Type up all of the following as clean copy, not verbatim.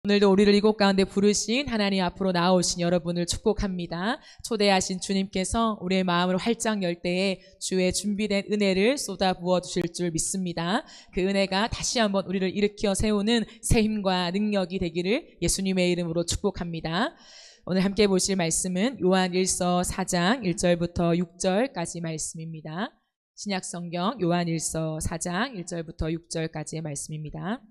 오늘도 우리를 이곳 가운데 부르신 하나님 앞으로 나오신 여러분을 축복합니다. 초대하신 주님께서 우리의 마음을 활짝 열 때에 주의 준비된 은혜를 쏟아 부어주실 줄 믿습니다. 그 은혜가 다시 한번 우리를 일으켜 세우는 새 힘과 능력이 되기를 예수님의 이름으로 축복합니다. 오늘 함께 보실 말씀은 요한일서 4장 1절부터 6절까지 말씀입니다. 신약성경 요한일서 4장 1절부터 6절까지의 말씀입니다.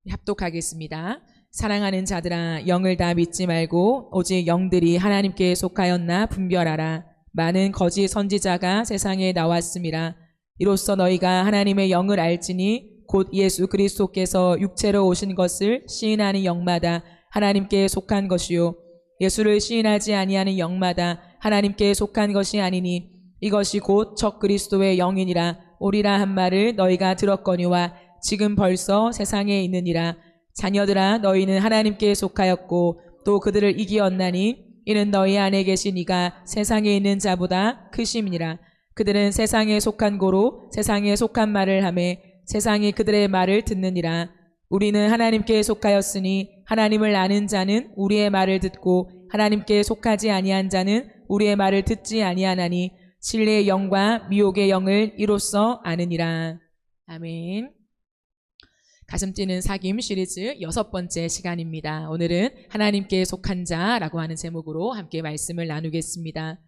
합독하겠습니다. 사랑하는 자들아, 영을 다 믿지 말고 오직 영들이 하나님께 속하였나 분별하라. 많은 거짓 선지자가 세상에 나왔음이라. 이로써 너희가 하나님의 영을 알지니 곧 예수 그리스도께서 육체로 오신 것을 시인하는 영마다 하나님께 속한 것이요 예수를 시인하지 아니하는 영마다 하나님께 속한 것이 아니니 이것이 곧 적 그리스도의 영이니라. 오리라 한 말을 너희가 들었거니와 지금 벌써 세상에 있느니라. 자녀들아, 너희는 하나님께 속하였고 또 그들을 이기었나니 이는 너희 안에 계신 이가 세상에 있는 자보다 크심이니라. 그들은 세상에 속한 고로 세상에 속한 말을 하매 세상이 그들의 말을 듣느니라. 우리는 하나님께 속하였으니 하나님을 아는 자는 우리의 말을 듣고 하나님께 속하지 아니한 자는 우리의 말을 듣지 아니하나니 진리의 영과 미혹의 영을 이로써 아느니라. 아멘. 가슴 뛰는 사귐 시리즈 6번째 시간입니다. 오늘은 하나님께 속한 자라고 하는 제목으로 함께 말씀을 나누겠습니다.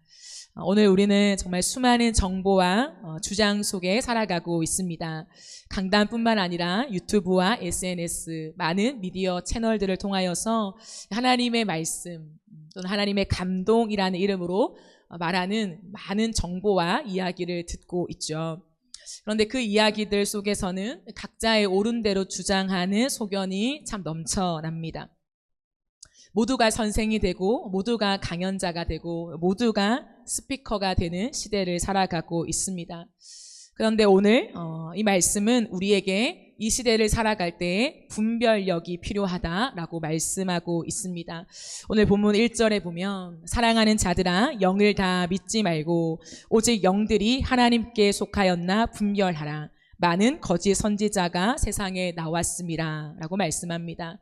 오늘 우리는 정말 수많은 정보와 주장 속에 살아가고 있습니다. 강단뿐만 아니라 유튜브와 SNS, 많은 미디어 채널들을 통하여서 하나님의 말씀 또는 하나님의 감동이라는 이름으로 말하는 많은 정보와 이야기를 듣고 있죠. 그런데 그 이야기들 속에서는 각자의 옳은 대로 주장하는 소견이 참 넘쳐납니다. 모두가 선생이 되고 모두가 강연자가 되고 모두가 스피커가 되는 시대를 살아가고 있습니다. 그런데 오늘 이 말씀은 우리에게 이 시대를 살아갈 때에 분별력이 필요하다라고 말씀하고 있습니다. 오늘 본문 1절에 보면 사랑하는 자들아, 영을 다 믿지 말고 오직 영들이 하나님께 속하였나 분별하라. 많은 거짓 선지자가 세상에 나왔음이라 라고 말씀합니다.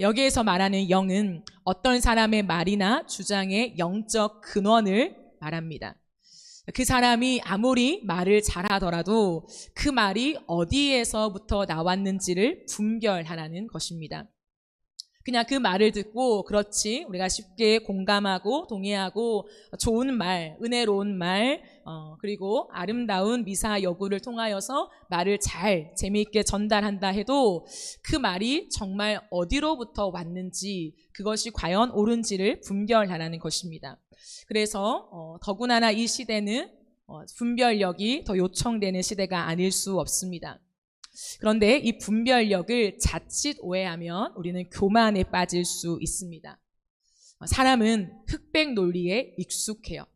여기에서 말하는 영은 어떤 사람의 말이나 주장의 영적 근원을 말합니다. 그 사람이 아무리 말을 잘하더라도 그 말이 어디에서부터 나왔는지를 분별하라는 것입니다. 그냥 그 말을 듣고 그렇지 우리가 쉽게 공감하고 동의하고 좋은 말, 은혜로운 말, 그리고 아름다운 미사 여구를 통하여서 말을 잘 재미있게 전달한다 해도 그 말이 정말 어디로부터 왔는지 그것이 과연 옳은지를 분별하라는 것입니다. 그래서 더구나 이 시대는 분별력이 더 요청되는 시대가 아닐 수 없습니다. 그런데 이 분별력을 자칫 오해하면 우리는 교만에 빠질 수 있습니다. 사람은 흑백 논리에 익숙해요.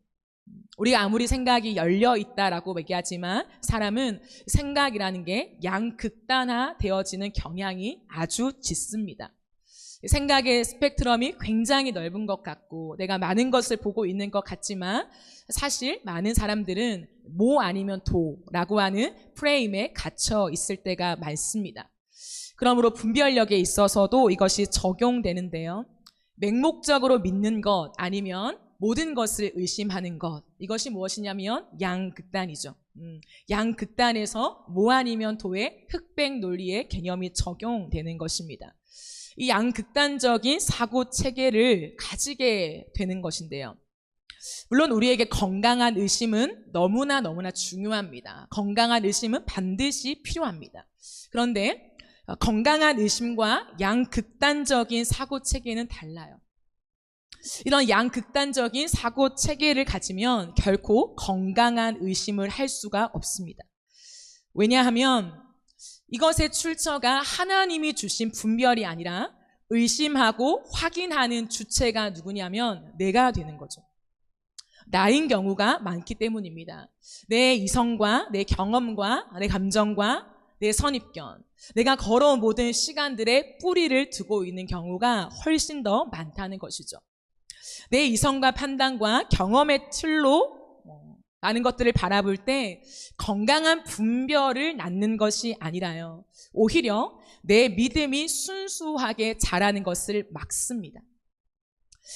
우리가 아무리 생각이 열려 있다라고 얘기하지만 사람은 생각이라는 게 양극단화 되어지는 경향이 아주 짙습니다. 생각의 스펙트럼이 굉장히 넓은 것 같고 내가 많은 것을 보고 있는 것 같지만 사실 많은 사람들은 모 아니면 도라고 하는 프레임에 갇혀 있을 때가 많습니다. 그러므로 분별력에 있어서도 이것이 적용되는데요. 맹목적으로 믿는 것 아니면 모든 것을 의심하는 것, 이것이 무엇이냐면 양극단이죠. 양극단에서 모 아니면 도의 흑백 논리의 개념이 적용되는 것입니다. 이 양극단적인 사고 체계를 가지게 되는 것인데요. 물론 우리에게 건강한 의심은 너무나 중요합니다. 건강한 의심은 반드시 필요합니다. 그런데 건강한 의심과 양극단적인 사고 체계는 달라요. 이런 양극단적인 사고 체계를 가지면 결코 건강한 의심을 할 수가 없습니다. 왜냐하면 이것의 출처가 하나님이 주신 분별이 아니라 의심하고 확인하는 주체가 누구냐면 내가 되는 거죠. 나인 경우가 많기 때문입니다. 내 이성과 내 경험과 내 감정과 내 선입견, 내가 걸어온 모든 시간들의 뿌리를 두고 있는 경우가 훨씬 더 많다는 것이죠. 내 이성과 판단과 경험의 틀로 라는 것들을 바라볼 때 건강한 분별을 낳는 것이 아니라요, 오히려 내 믿음이 순수하게 자라는 것을 막습니다.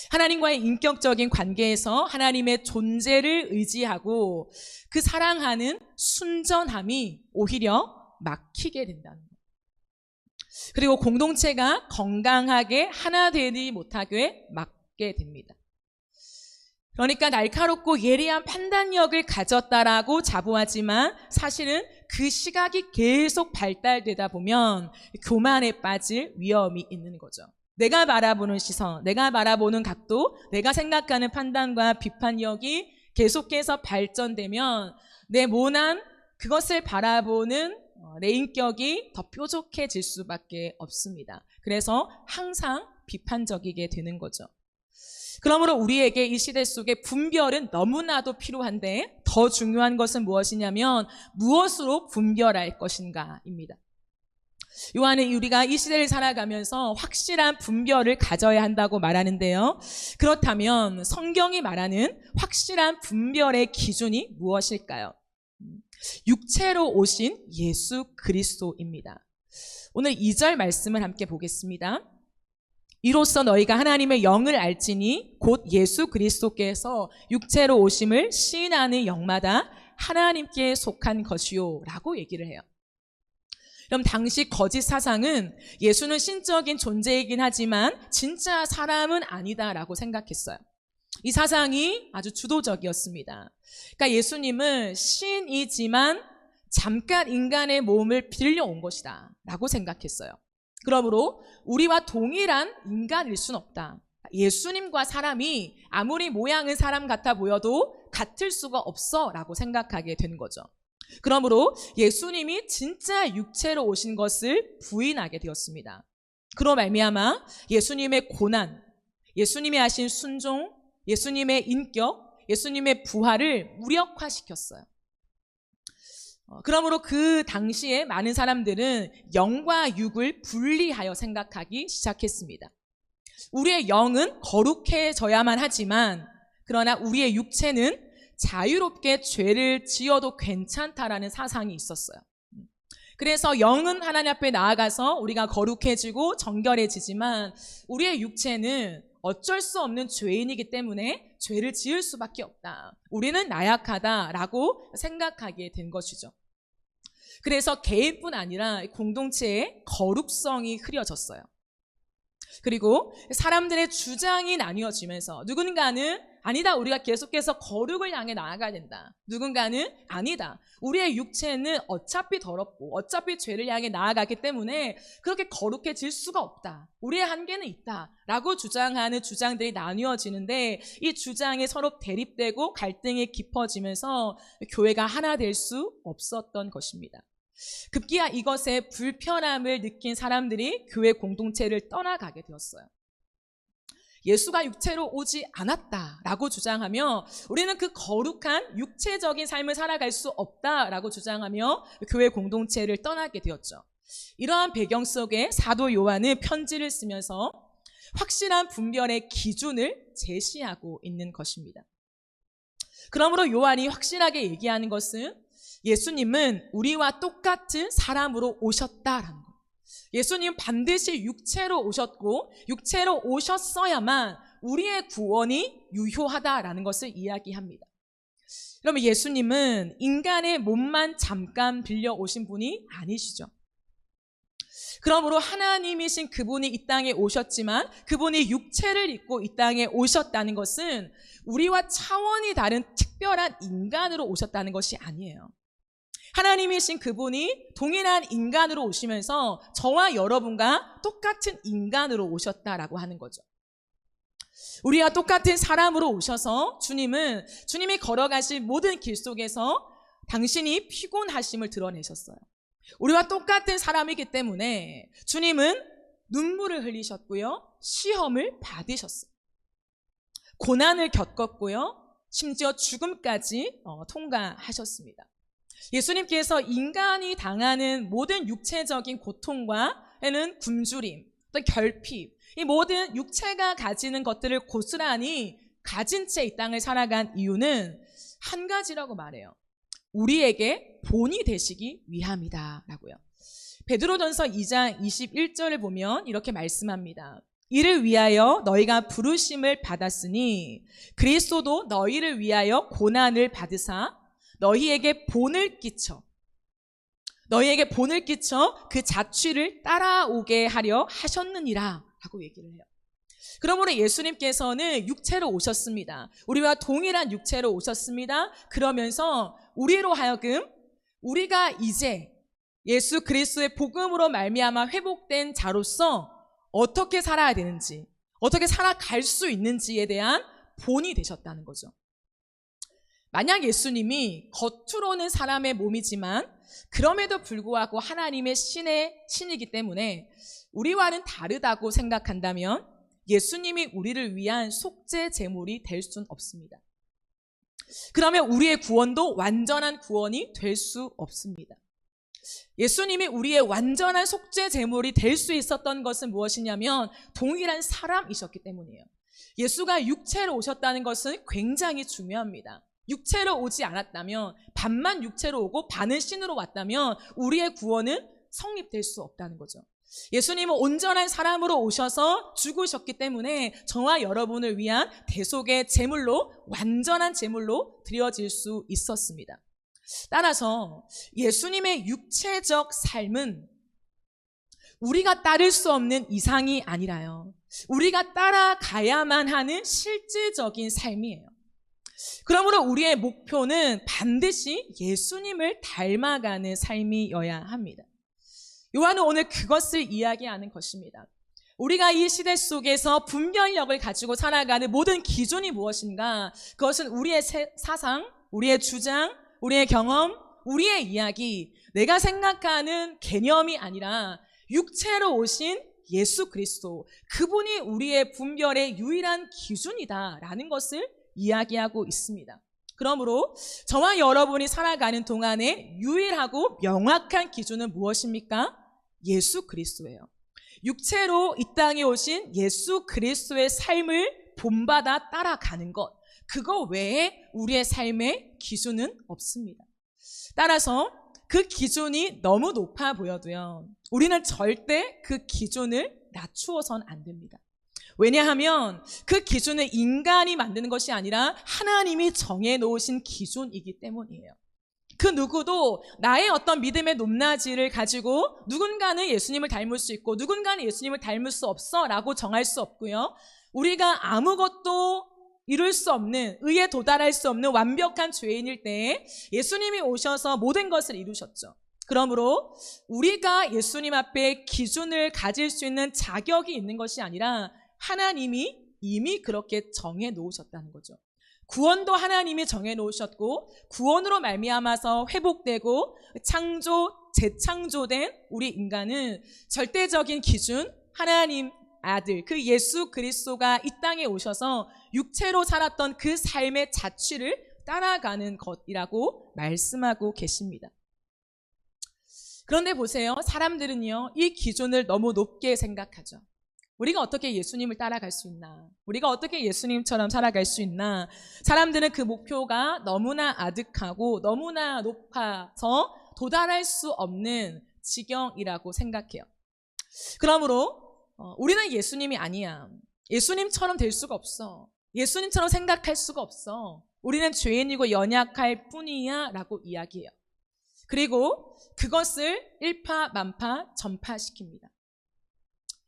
하나님과의 인격적인 관계에서 하나님의 존재를 의지하고 그 사랑하는 순전함이 오히려 막히게 된다는 거예요. 그리고 공동체가 건강하게 하나 되지 못하게 막게 됩니다. 그러니까 날카롭고 예리한 판단력을 가졌다라고 자부하지만 사실은 그 시각이 계속 발달되다 보면 교만에 빠질 위험이 있는 거죠. 내가 바라보는 시선, 내가 바라보는 각도, 내가 생각하는 판단과 비판력이 계속해서 발전되면 내 모난 그것을 바라보는 내 인격이 더 뾰족해질 수밖에 없습니다. 그래서 항상 비판적이게 되는 거죠. 그러므로 우리에게 이 시대 속에 분별은 너무나도 필요한데 더 중요한 것은 무엇이냐면 무엇으로 분별할 것인가입니다. 요한은 우리가 이 시대를 살아가면서 확실한 분별을 가져야 한다고 말하는데요. 그렇다면 성경이 말하는 확실한 분별의 기준이 무엇일까요? 육체로 오신 예수 그리스도입니다. 오늘 2절 말씀을 함께 보겠습니다. 이로써 너희가 하나님의 영을 알지니 곧 예수 그리스도께서 육체로 오심을 시인하는 영마다 하나님께 속한 것이요 라고 얘기를 해요. 그럼 당시 거짓 사상은 예수는 신적인 존재이긴 하지만 진짜 사람은 아니다라고 생각했어요. 이 사상이 아주 주도적이었습니다. 그러니까 예수님은 신이지만 잠깐 인간의 몸을 빌려온 것이다 라고 생각했어요. 그러므로 우리와 동일한 인간일 수는 없다. 예수님과 사람이 아무리 모양은 사람 같아 보여도 같을 수가 없어 라고 생각하게 된 거죠. 그러므로 예수님이 진짜 육체로 오신 것을 부인하게 되었습니다. 그로 말미암아 예수님의 고난, 예수님이 하신 순종, 예수님의 인격, 예수님의 부활을 무력화시켰어요. 그러므로 그 당시에 많은 사람들은 영과 육을 분리하여 생각하기 시작했습니다. 우리의 영은 거룩해져야만 하지만 그러나 우리의 육체는 자유롭게 죄를 지어도 괜찮다라는 사상이 있었어요. 그래서 영은 하나님 앞에 나아가서 우리가 거룩해지고 정결해지지만 우리의 육체는 어쩔 수 없는 죄인이기 때문에 죄를 지을 수밖에 없다. 우리는 나약하다라고 생각하게 된 것이죠. 그래서 개인뿐 아니라 공동체의 거룩성이 흐려졌어요. 그리고 사람들의 주장이 나뉘어지면서 누군가는 아니다, 우리가 계속해서 거룩을 향해 나아가야 된다. 누군가는 아니다, 우리의 육체는 어차피 더럽고 어차피 죄를 향해 나아가기 때문에 그렇게 거룩해질 수가 없다. 우리의 한계는 있다 라고 주장하는 주장들이 나뉘어지는데 이 주장이 서로 대립되고 갈등이 깊어지면서 교회가 하나 될 수 없었던 것입니다. 급기야 이것에 불편함을 느낀 사람들이 교회 공동체를 떠나가게 되었어요. 예수가 육체로 오지 않았다라고 주장하며 우리는 그 거룩한 육체적인 삶을 살아갈 수 없다라고 주장하며 교회 공동체를 떠나게 되었죠. 이러한 배경 속에 사도 요한은 편지를 쓰면서 확실한 분별의 기준을 제시하고 있는 것입니다. 그러므로 요한이 확실하게 얘기하는 것은 예수님은 우리와 똑같은 사람으로 오셨다라는 것. 예수님 반드시 육체로 오셨고 육체로 오셨어야만 우리의 구원이 유효하다라는 것을 이야기합니다. 그러면 예수님은 인간의 몸만 잠깐 빌려 오신 분이 아니시죠. 그러므로 하나님이신 그분이 이 땅에 오셨지만 그분이 육체를 입고 이 땅에 오셨다는 것은 우리와 차원이 다른 특별한 인간으로 오셨다는 것이 아니에요. 하나님이신 그분이 동일한 인간으로 오시면서 저와 여러분과 똑같은 인간으로 오셨다라고 하는 거죠. 우리와 똑같은 사람으로 오셔서 주님이 걸어가신 모든 길 속에서 당신이 피곤하심을 드러내셨어요. 우리와 똑같은 사람이기 때문에 주님은 눈물을 흘리셨고요, 시험을 받으셨어요. 고난을 겪었고요, 심지어 죽음까지 통과하셨습니다. 예수님께서 인간이 당하는 모든 육체적인 고통과는 굶주림, 또 결핍, 이 모든 육체가 가지는 것들을 고스란히 가진 채 이 땅을 살아간 이유는 한 가지라고 말해요. 우리에게 본이 되시기 위함이다 라고요. 베드로전서 2장 21절을 보면 이렇게 말씀합니다. 이를 위하여 너희가 부르심을 받았으니 그리스도도 너희를 위하여 고난을 받으사 너희에게 본을 끼쳐 그 자취를 따라오게 하려 하셨느니라 라고 얘기를 해요. 그러므로 예수님께서는 육체로 오셨습니다. 우리와 동일한 육체로 오셨습니다. 그러면서 우리로 하여금 우리가 이제 예수 그리스도의 복음으로 말미암아 회복된 자로서 어떻게 살아야 되는지, 어떻게 살아갈 수 있는지에 대한 본이 되셨다는 거죠. 만약 예수님이 겉으로는 사람의 몸이지만 그럼에도 불구하고 하나님의 신이기 때문에 우리와는 다르다고 생각한다면 예수님이 우리를 위한 속죄 제물이 될 수는 없습니다. 그러면 우리의 구원도 완전한 구원이 될 수 없습니다. 예수님이 우리의 완전한 속죄 제물이 될 수 있었던 것은 무엇이냐면 동일한 사람이셨기 때문이에요. 예수가 육체로 오셨다는 것은 굉장히 중요합니다. 육체로 오지 않았다면, 반만 육체로 오고 반은 신으로 왔다면 우리의 구원은 성립될 수 없다는 거죠. 예수님은 온전한 사람으로 오셔서 죽으셨기 때문에 저와 여러분을 위한 대속의 제물로, 완전한 제물로 드려질 수 있었습니다. 따라서 예수님의 육체적 삶은 우리가 따를 수 없는 이상이 아니라요, 우리가 따라가야만 하는 실질적인 삶이에요. 그러므로 우리의 목표는 반드시 예수님을 닮아가는 삶이어야 합니다. 요한은 오늘 그것을 이야기하는 것입니다. 우리가 이 시대 속에서 분별력을 가지고 살아가는 모든 기준이 무엇인가? 그것은 우리의 사상, 우리의 주장, 우리의 경험, 우리의 이야기, 내가 생각하는 개념이 아니라 육체로 오신 예수 그리스도, 그분이 우리의 분별의 유일한 기준이다라는 것을 이야기하고 있습니다. 그러므로 저와 여러분이 살아가는 동안에 유일하고 명확한 기준은 무엇입니까? 예수 그리스도예요. 육체로 이 땅에 오신 예수 그리스도의 삶을 본받아 따라가는 것, 그거 외에 우리의 삶의 기준은 없습니다. 따라서 그 기준이 너무 높아 보여도요, 우리는 절대 그 기준을 낮추어서는 안 됩니다. 왜냐하면 그 기준은 인간이 만드는 것이 아니라 하나님이 정해놓으신 기준이기 때문이에요. 그 누구도 나의 어떤 믿음의 높낮이를 가지고 누군가는 예수님을 닮을 수 있고 누군가는 예수님을 닮을 수 없어 라고 정할 수 없고요, 우리가 아무것도 이룰 수 없는, 의에 도달할 수 없는 완벽한 죄인일 때에 예수님이 오셔서 모든 것을 이루셨죠. 그러므로 우리가 예수님 앞에 기준을 가질 수 있는 자격이 있는 것이 아니라 하나님이 이미 그렇게 정해 놓으셨다는 거죠. 구원도 하나님이 정해 놓으셨고 구원으로 말미암아서 회복되고 재창조된 우리 인간은 절대적인 기준, 하나님 아들 그 예수 그리스도가 이 땅에 오셔서 육체로 살았던 그 삶의 자취를 따라가는 것이라고 말씀하고 계십니다. 그런데 보세요, 사람들은요 이 기준을 너무 높게 생각하죠. 우리가 어떻게 예수님을 따라갈 수 있나? 우리가 어떻게 예수님처럼 살아갈 수 있나? 사람들은 그 목표가 너무나 아득하고 너무나 높아서 도달할 수 없는 지경이라고 생각해요. 그러므로 우리는 예수님이 아니야, 예수님처럼 될 수가 없어, 예수님처럼 생각할 수가 없어, 우리는 죄인이고 연약할 뿐이야 라고 이야기해요. 그리고 그것을 일파만파 전파시킵니다.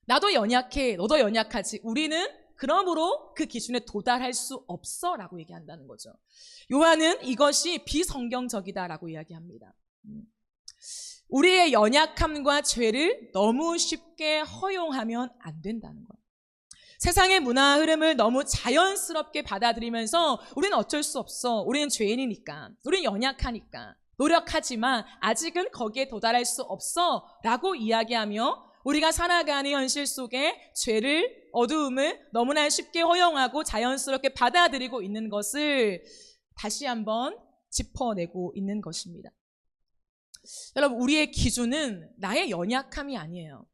나도 연약해, 너도 연약하지, 우리는 그러므로 그 기준에 도달할 수 없어 라고 얘기한다는 거죠. 요한은 이것이 비성경적이다라고 이야기합니다. 우리의 연약함과 죄를 너무 쉽게 허용하면 안 된다는 거예요. 세상의 문화 흐름을 너무 자연스럽게 받아들이면서 우리는 어쩔 수 없어, 우리는 죄인이니까, 우리는 연약하니까, 노력하지만 아직은 거기에 도달할 수 없어 라고 이야기하며 우리가 살아가는 현실 속에 죄를, 어두움을 너무나 쉽게 허용하고 자연스럽게 받아들이고 있는 것을 다시 한번 짚어내고 있는 것입니다. 여러분, 우리의 기준은 나의 연약함이 아니에요.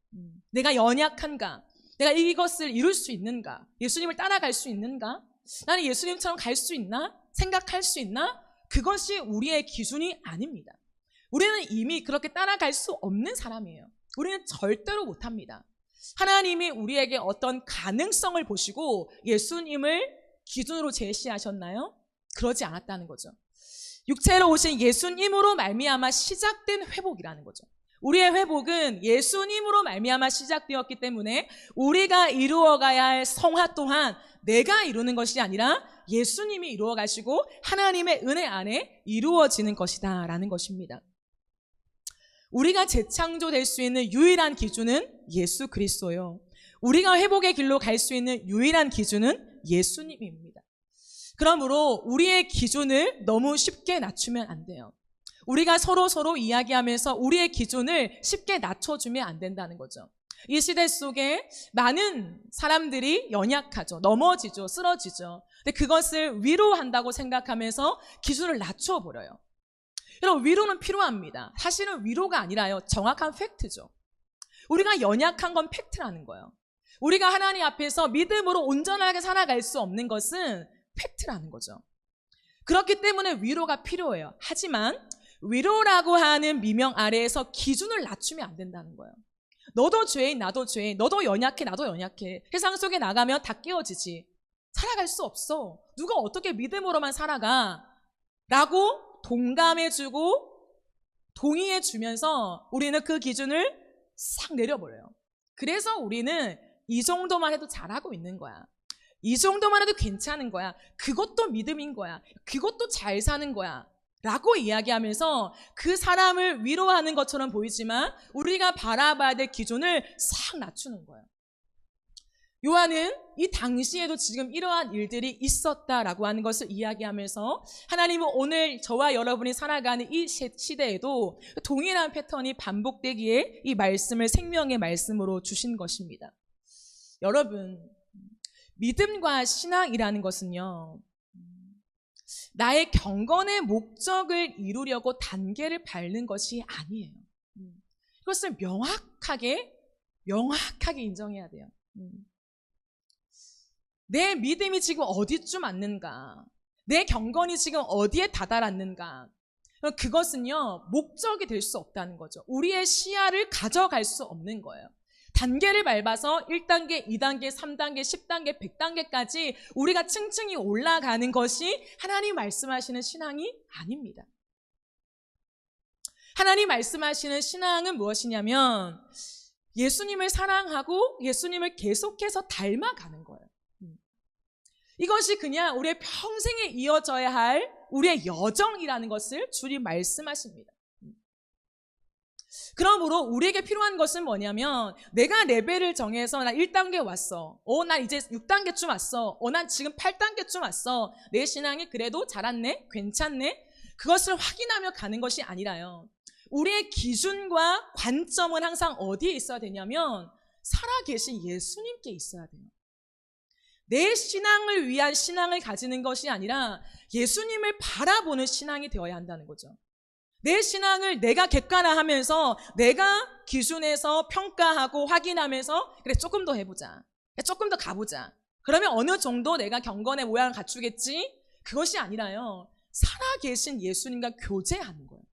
내가 연약한가? 내가 이것을 이룰 수 있는가? 예수님을 따라갈 수 있는가? 나는 예수님처럼 갈 수 있나? 생각할 수 있나? 그것이 우리의 기준이 아닙니다. 우리는 이미 그렇게 따라갈 수 없는 사람이에요. 우리는 절대로 못합니다. 하나님이 우리에게 어떤 가능성을 보시고 예수님을 기준으로 제시하셨나요? 그러지 않았다는 거죠. 육체로 오신 예수님으로 말미암아 시작된 회복이라는 거죠. 우리의 회복은 예수님으로 말미암아 시작되었기 때문에 우리가 이루어가야 할 성화 또한 내가 이루는 것이 아니라 예수님이 이루어 가시고 하나님의 은혜 안에 이루어지는 것이다 라는 것입니다. 우리가 재창조될 수 있는 유일한 기준은 예수 그리스도예요. 우리가 회복의 길로 갈 수 있는 유일한 기준은 예수님입니다. 그러므로 우리의 기준을 너무 쉽게 낮추면 안 돼요. 우리가 서로 이야기하면서 우리의 기준을 쉽게 낮춰주면 안 된다는 거죠. 이 시대 속에 많은 사람들이 연약하죠. 넘어지죠. 쓰러지죠. 근데 그것을 위로한다고 생각하면서 기준을 낮춰버려요. 여러분, 위로는 필요합니다. 사실은 위로가 아니라요, 정확한 팩트죠. 우리가 연약한 건 팩트라는 거예요. 우리가 하나님 앞에서 믿음으로 온전하게 살아갈 수 없는 것은 팩트라는 거죠. 그렇기 때문에 위로가 필요해요. 하지만 위로라고 하는 미명 아래에서 기준을 낮추면 안 된다는 거예요. 너도 죄인, 나도 죄인, 너도 연약해, 나도 연약해. 세상 속에 나가면 다 깨어지지. 살아갈 수 없어. 누가 어떻게 믿음으로만 살아가? 라고 동감해주고 동의해주면서 우리는 그 기준을 싹 내려버려요. 그래서 우리는 이 정도만 해도 잘하고 있는 거야. 이 정도만 해도 괜찮은 거야. 그것도 믿음인 거야. 그것도 잘 사는 거야. 라고 이야기하면서 그 사람을 위로하는 것처럼 보이지만 우리가 바라봐야 될 기준을 싹 낮추는 거예요. 요한은 이 당시에도 지금 이러한 일들이 있었다라고 하는 것을 이야기하면서 하나님은 오늘 저와 여러분이 살아가는 이 시대에도 동일한 패턴이 반복되기에 이 말씀을 생명의 말씀으로 주신 것입니다. 여러분, 믿음과 신앙이라는 것은요, 나의 경건의 목적을 이루려고 단계를 밟는 것이 아니에요. 이것을 명확하게 인정해야 돼요. 내 믿음이 지금 어디쯤 왔는가? 내 경건이 지금 어디에 다다랐는가? 그것은요, 목적이 될 수 없다는 거죠. 우리의 시야를 가져갈 수 없는 거예요. 단계를 밟아서 1단계, 2단계, 3단계, 10단계, 100단계까지 우리가 층층이 올라가는 것이 하나님 말씀하시는 신앙이 아닙니다. 하나님 말씀하시는 신앙은 무엇이냐면 예수님을 사랑하고 예수님을 계속해서 닮아가는 거예요. 이것이 그냥 우리의 평생에 이어져야 할 우리의 여정이라는 것을 주님 말씀하십니다. 그러므로 우리에게 필요한 것은 뭐냐면 내가 레벨을 정해서 나 1단계 왔어. 난 이제 6단계쯤 왔어. 난 지금 8단계쯤 왔어. 내 신앙이 그래도 자랐네? 괜찮네? 그것을 확인하며 가는 것이 아니라요. 우리의 기준과 관점은 항상 어디에 있어야 되냐면 살아계신 예수님께 있어야 돼요. 내 신앙을 위한 신앙을 가지는 것이 아니라 예수님을 바라보는 신앙이 되어야 한다는 거죠. 내 신앙을 내가 객관화하면서 내가 기준에서 평가하고 확인하면서 그래 조금 더 해보자. 조금 더 가보자. 그러면 어느 정도 내가 경건의 모양을 갖추겠지? 그것이 아니라요. 살아계신 예수님과 교제하는 거예요.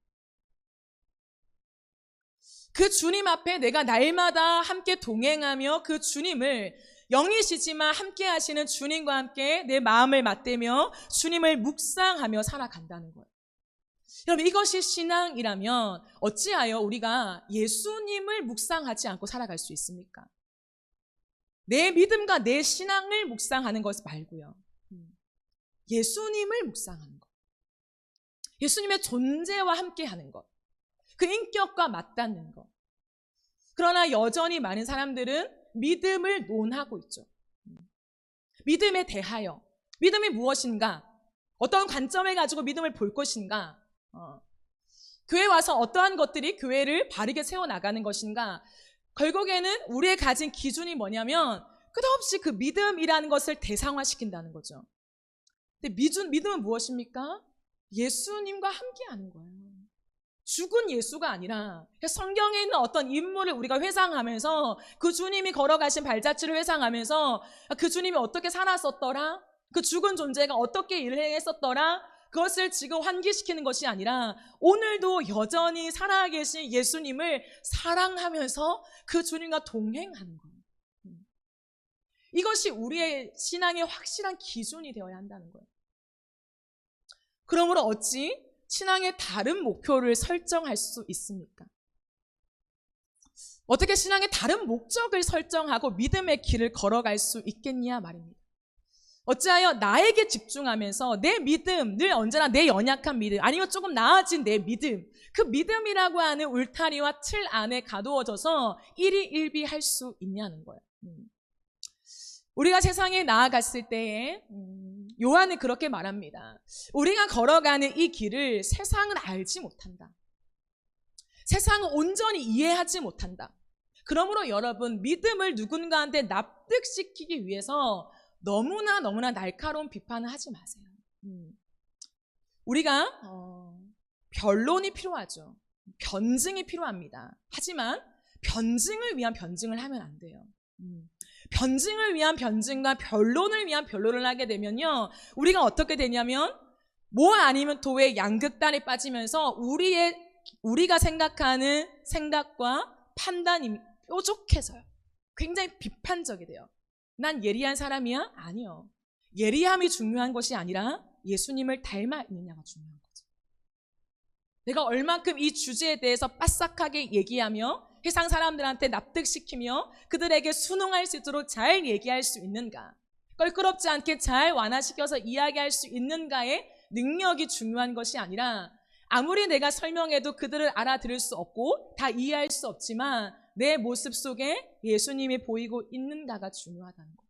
그 주님 앞에 내가 날마다 함께 동행하며 그 주님을 영이시지만 함께 하시는 주님과 함께 내 마음을 맞대며 주님을 묵상하며 살아간다는 거예요. 여러분, 이것이 신앙이라면 어찌하여 우리가 예수님을 묵상하지 않고 살아갈 수 있습니까? 내 믿음과 내 신앙을 묵상하는 것 말고요. 예수님을 묵상하는 것. 예수님의 존재와 함께하는 것. 그 인격과 맞닿는 것. 그러나 여전히 많은 사람들은 믿음을 논하고 있죠. 믿음에 대하여. 믿음이 무엇인가? 어떤 관점을 가지고 믿음을 볼 것인가? 교회 와서 어떠한 것들이 교회를 바르게 세워나가는 것인가? 결국에는 우리의 가진 기준이 뭐냐면 끝없이 그 믿음이라는 것을 대상화시킨다는 거죠. 근데 믿음은 무엇입니까? 예수님과 함께하는 거예요. 죽은 예수가 아니라 성경에 있는 어떤 인물을 우리가 회상하면서 그 주님이 걸어가신 발자취를 회상하면서 그 주님이 어떻게 살았었더라? 그 죽은 존재가 어떻게 일을 했었더라? 그것을 지금 환기시키는 것이 아니라 오늘도 여전히 살아계신 예수님을 사랑하면서 그 주님과 동행하는 거예요. 이것이 우리의 신앙의 확실한 기준이 되어야 한다는 거예요. 그러므로 어찌 신앙의 다른 목표를 설정할 수 있습니까? 어떻게 신앙의 다른 목적을 설정하고 믿음의 길을 걸어갈 수 있겠냐 말입니다. 어찌하여 나에게 집중하면서 내 믿음, 늘 언제나 내 연약한 믿음, 아니면 조금 나아진 내 믿음, 그 믿음이라고 하는 울타리와 틀 안에 가두어져서 일희일비할 수 있냐는 거예요. 우리가 세상에 나아갔을 때에 요한은 그렇게 말합니다. 우리가 걸어가는 이 길을 세상은 알지 못한다. 세상은 온전히 이해하지 못한다. 그러므로 여러분, 믿음을 누군가한테 납득시키기 위해서 너무나 날카로운 비판을 하지 마세요. 우리가 변론이 필요하죠. 변증이 필요합니다. 하지만 변증을 위한 변증을 하면 안 돼요. 변증을 위한 변증과 변론을 위한 변론을 하게 되면요, 우리가 어떻게 되냐면 뭐 아니면 도의 양극단에 빠지면서 우리가 생각하는 생각과 판단이 뾰족해서요, 굉장히 비판적이 돼요. 난 예리한 사람이야? 아니요. 예리함이 중요한 것이 아니라 예수님을 닮아 있느냐가 중요한 거죠. 내가 얼만큼 이 주제에 대해서 빠삭하게 얘기하며 세상 사람들한테 납득시키며 그들에게 순응할 수 있도록 잘 얘기할 수 있는가, 껄끄럽지 않게 잘 완화시켜서 이야기할 수 있는가의 능력이 중요한 것이 아니라, 아무리 내가 설명해도 그들을 알아들을 수 없고 다 이해할 수 없지만 내 모습 속에 예수님이 보이고 있는가가 중요하다는 거예요.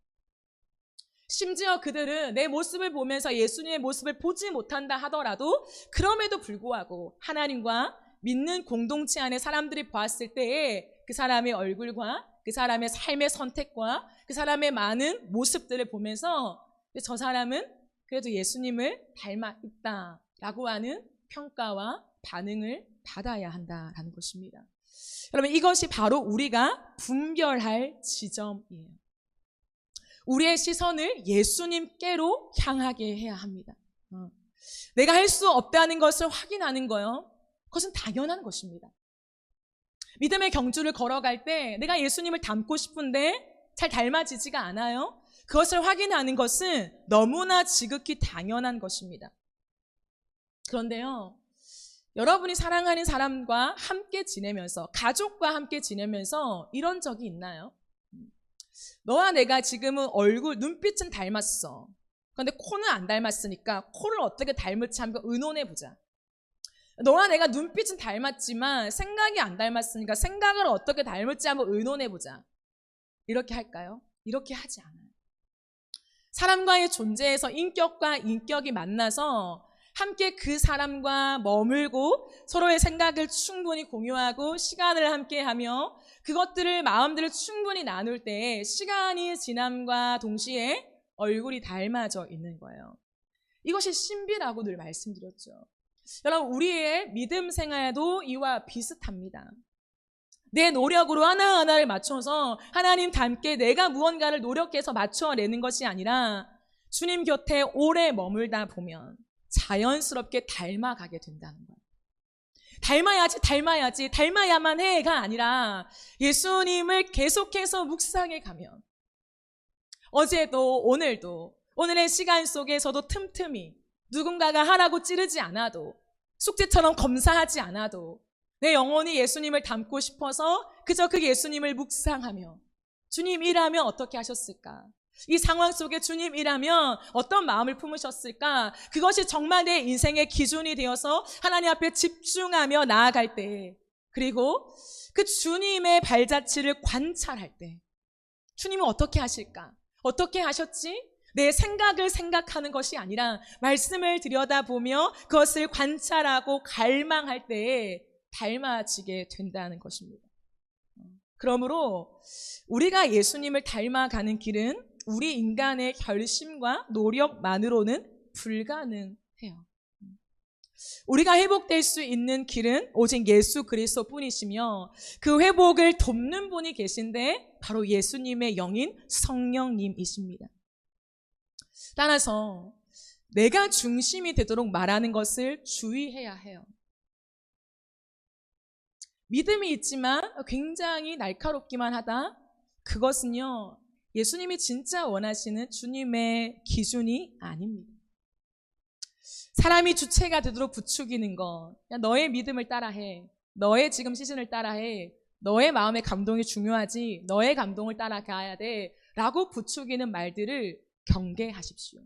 심지어 그들은 내 모습을 보면서 예수님의 모습을 보지 못한다 하더라도 그럼에도 불구하고 하나님과 믿는 공동체 안에 사람들이 보았을 때에 그 사람의 얼굴과 그 사람의 삶의 선택과 그 사람의 많은 모습들을 보면서 저 사람은 그래도 예수님을 닮아 있다라고 하는 평가와 반응을 받아야 한다라는 것입니다. 여러분, 이것이 바로 우리가 분별할 지점이에요. 우리의 시선을 예수님께로 향하게 해야 합니다. 내가 할 수 없다는 것을 확인하는 거요, 그것은 당연한 것입니다. 믿음의 경주를 걸어갈 때 내가 예수님을 닮고 싶은데 잘 닮아지지가 않아요. 그것을 확인하는 것은 너무나 지극히 당연한 것입니다. 그런데요, 여러분이 사랑하는 사람과 함께 지내면서, 가족과 함께 지내면서 이런 적이 있나요? 너와 내가 지금은 얼굴, 눈빛은 닮았어. 그런데 코는 안 닮았으니까 코를 어떻게 닮을지 한번 의논해보자. 너와 내가 눈빛은 닮았지만 생각이 안 닮았으니까 생각을 어떻게 닮을지 한번 의논해보자. 이렇게 할까요? 이렇게 하지 않아요. 사람과의 존재에서 인격과 인격이 만나서 함께 그 사람과 머물고 서로의 생각을 충분히 공유하고 시간을 함께하며 그것들을, 마음들을 충분히 나눌 때 시간이 지남과 동시에 얼굴이 닮아져 있는 거예요. 이것이 신비라고 늘 말씀드렸죠. 여러분, 우리의 믿음 생활도 이와 비슷합니다. 내 노력으로 하나하나를 맞춰서 하나님 닮게 내가 무언가를 노력해서 맞춰내는 것이 아니라 주님 곁에 오래 머물다 보면 자연스럽게 닮아가게 된다는 거예요. 닮아야만 해가 아니라 예수님을 계속해서 묵상해 가면 어제도 오늘도 오늘의 시간 속에서도 틈틈이 누군가가 하라고 찌르지 않아도, 숙제처럼 검사하지 않아도 내 영혼이 예수님을 닮고 싶어서 그저 그 예수님을 묵상하며 주님이라면 어떻게 하셨을까? 이 상황 속에 주님이라면 어떤 마음을 품으셨을까? 그것이 정말 내 인생의 기준이 되어서 하나님 앞에 집중하며 나아갈 때, 그리고 그 주님의 발자취를 관찰할 때 주님은 어떻게 하실까? 어떻게 하셨지? 내 생각을 생각하는 것이 아니라 말씀을 들여다보며 그것을 관찰하고 갈망할 때에 닮아지게 된다는 것입니다. 그러므로 우리가 예수님을 닮아가는 길은 우리 인간의 결심과 노력만으로는 불가능해요. 우리가 회복될 수 있는 길은 오직 예수 그리스도뿐이시며 그 회복을 돕는 분이 계신데 바로 예수님의 영인 성령님이십니다. 따라서 내가 중심이 되도록 말하는 것을 주의해야 해요. 믿음이 있지만 굉장히 날카롭기만 하다. 그것은요, 예수님이 진짜 원하시는 주님의 기준이 아닙니다. 사람이 주체가 되도록 부추기는 것, 너의 믿음을 따라해, 너의 지금 시즌을 따라해, 너의 마음의 감동이 중요하지, 너의 감동을 따라가야 돼 라고 부추기는 말들을 경계하십시오.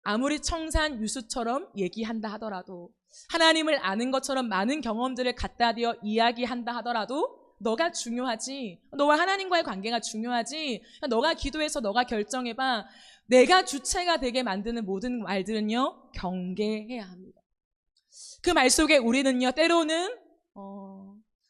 아무리 청산 유수처럼 얘기한다 하더라도, 하나님을 아는 것처럼 많은 경험들을 갖다 대어 이야기한다 하더라도 너가 중요하지, 너와 하나님과의 관계가 중요하지, 너가 기도해서 너가 결정해봐. 내가 주체가 되게 만드는 모든 말들은요, 경계해야 합니다. 그 말 속에 우리는요, 때로는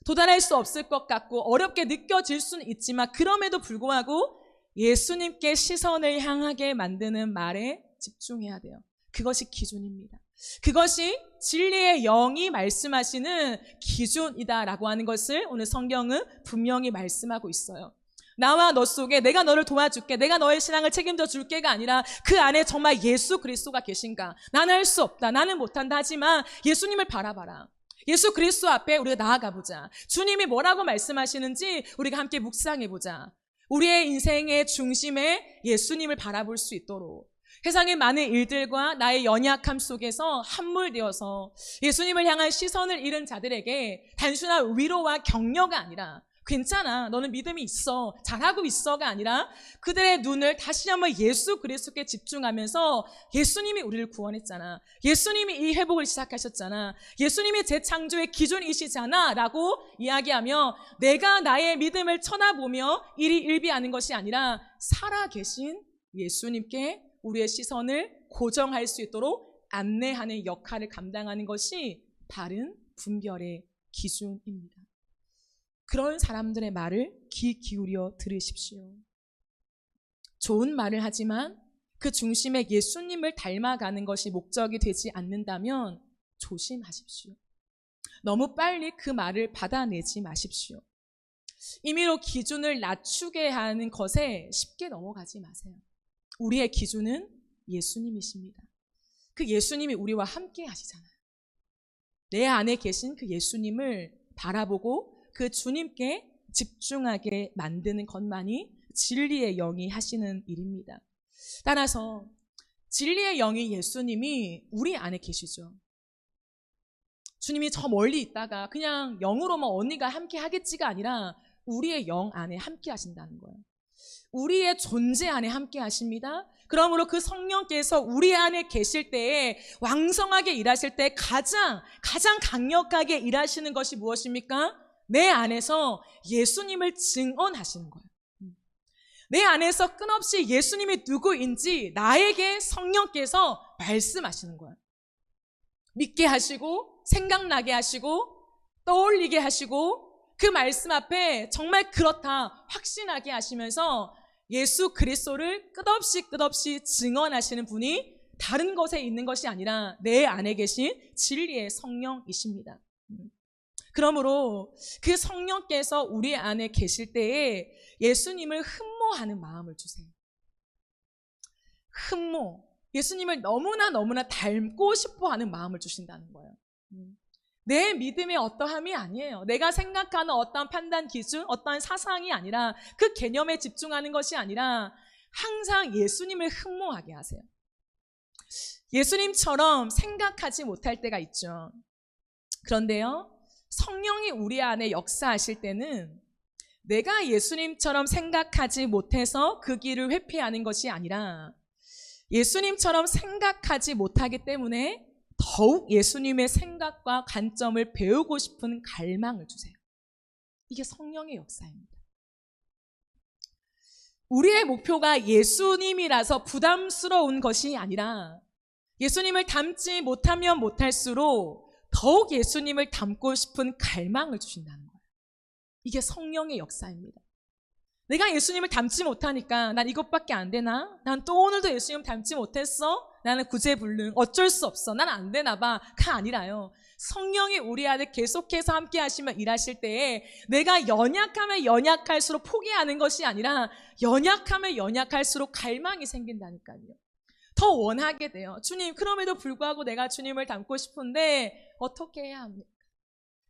도달할 수 없을 것 같고 어렵게 느껴질 수는 있지만, 그럼에도 불구하고 예수님께 시선을 향하게 만드는 말에 집중해야 돼요. 그것이 기준입니다. 그것이 진리의 영이 말씀하시는 기준이다라고 하는 것을 오늘 성경은 분명히 말씀하고 있어요. 나와 너 속에 내가 너를 도와줄게, 내가 너의 신앙을 책임져 줄게가 아니라 그 안에 정말 예수 그리스도가 계신가? 나는 할 수 없다, 나는 못한다 하지만 예수님을 바라봐라. 예수 그리스도 앞에 우리가 나아가보자. 주님이 뭐라고 말씀하시는지 우리가 함께 묵상해보자. 우리의 인생의 중심에 예수님을 바라볼 수 있도록 세상의 많은 일들과 나의 연약함 속에서 함몰되어서 예수님을 향한 시선을 잃은 자들에게 단순한 위로와 격려가 아니라 괜찮아, 너는 믿음이 있어, 잘하고 있어가 아니라 그들의 눈을 다시 한번 예수 그리스도께 집중하면서 예수님이 우리를 구원했잖아, 예수님이 이 회복을 시작하셨잖아, 예수님이 재창조의 기준이시잖아 라고 이야기하며 내가 나의 믿음을 쳐다보며 이리 일비하는 것이 아니라 살아계신 예수님께 우리의 시선을 고정할 수 있도록 안내하는 역할을 감당하는 것이 바른 분별의 기준입니다. 그런 사람들의 말을 귀 기울여 들으십시오. 좋은 말을 하지만 그 중심에 예수님을 닮아가는 것이 목적이 되지 않는다면 조심하십시오. 너무 빨리 그 말을 받아내지 마십시오. 임의로 기준을 낮추게 하는 것에 쉽게 넘어가지 마세요. 우리의 기준은 예수님이십니다. 그 예수님이 우리와 함께 하시잖아요. 내 안에 계신 그 예수님을 바라보고 그 주님께 집중하게 만드는 것만이 진리의 영이 하시는 일입니다. 따라서 진리의 영이 예수님이 우리 안에 계시죠. 주님이 저 멀리 있다가 그냥 영으로만 언니가 함께 하겠지가 아니라 우리의 영 안에 함께 하신다는 거예요. 우리의 존재 안에 함께 하십니다. 그러므로 그 성령께서 우리 안에 계실 때에 왕성하게 일하실 때 가장 강력하게 일하시는 것이 무엇입니까? 내 안에서 예수님을 증언하시는 거예요. 내 안에서 끊없이 예수님이 누구인지 나에게 성령께서 말씀하시는 거예요. 믿게 하시고 생각나게 하시고 떠올리게 하시고 그 말씀 앞에 정말 그렇다 확신하게 하시면서 예수 그리스도를 끝없이 증언하시는 분이 다른 것에 있는 것이 아니라 내 안에 계신 진리의 성령이십니다. 그러므로 그 성령께서 우리 안에 계실 때에 예수님을 흠모하는 마음을 주세요. 흠모, 예수님을 너무나 닮고 싶어하는 마음을 주신다는 거예요. 내 믿음의 어떠함이 아니에요. 내가 생각하는 어떠한 판단 기준, 어떠한 사상이 아니라 그 개념에 집중하는 것이 아니라 항상 예수님을 흠모하게 하세요. 예수님처럼 생각하지 못할 때가 있죠. 그런데요, 성령이 우리 안에 역사하실 때는 내가 예수님처럼 생각하지 못해서 그 길을 회피하는 것이 아니라 예수님처럼 생각하지 못하기 때문에 더욱 예수님의 생각과 관점을 배우고 싶은 갈망을 주세요. 이게 성령의 역사입니다. 우리의 목표가 예수님이라서 부담스러운 것이 아니라 예수님을 닮지 못하면 못할수록 더욱 예수님을 닮고 싶은 갈망을 주신다는 거예요. 이게 성령의 역사입니다. 내가 예수님을 닮지 못하니까 난 이것밖에 안 되나? 난 또 오늘도 예수님 닮지 못했어? 나는 구제불능, 어쩔 수 없어, 난 안 되나 봐가 아니라요, 성령이 우리 안에 계속해서 함께 하시며 일하실 때에 내가 연약하면 연약할수록 포기하는 것이 아니라 연약하면 연약할수록 갈망이 생긴다니까요. 더 원하게 돼요. 주님, 그럼에도 불구하고 내가 주님을 닮고 싶은데 어떻게 해야 합니까?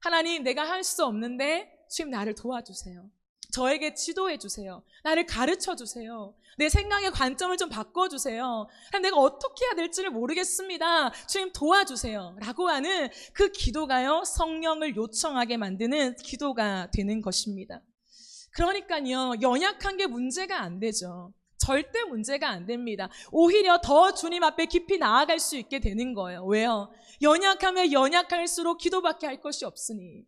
하나님, 내가 할 수 없는데 주님 나를 도와주세요. 저에게 지도해 주세요. 나를 가르쳐 주세요. 내 생각의 관점을 좀 바꿔주세요. 내가 어떻게 해야 될지를 모르겠습니다. 주님 도와주세요. 라고 하는 그 기도가요, 성령을 요청하게 만드는 기도가 되는 것입니다. 그러니까요, 연약한 게 문제가 안 되죠. 절대 문제가 안 됩니다. 오히려 더 주님 앞에 깊이 나아갈 수 있게 되는 거예요. 왜요? 연약하면 연약할수록 기도밖에 할 것이 없으니.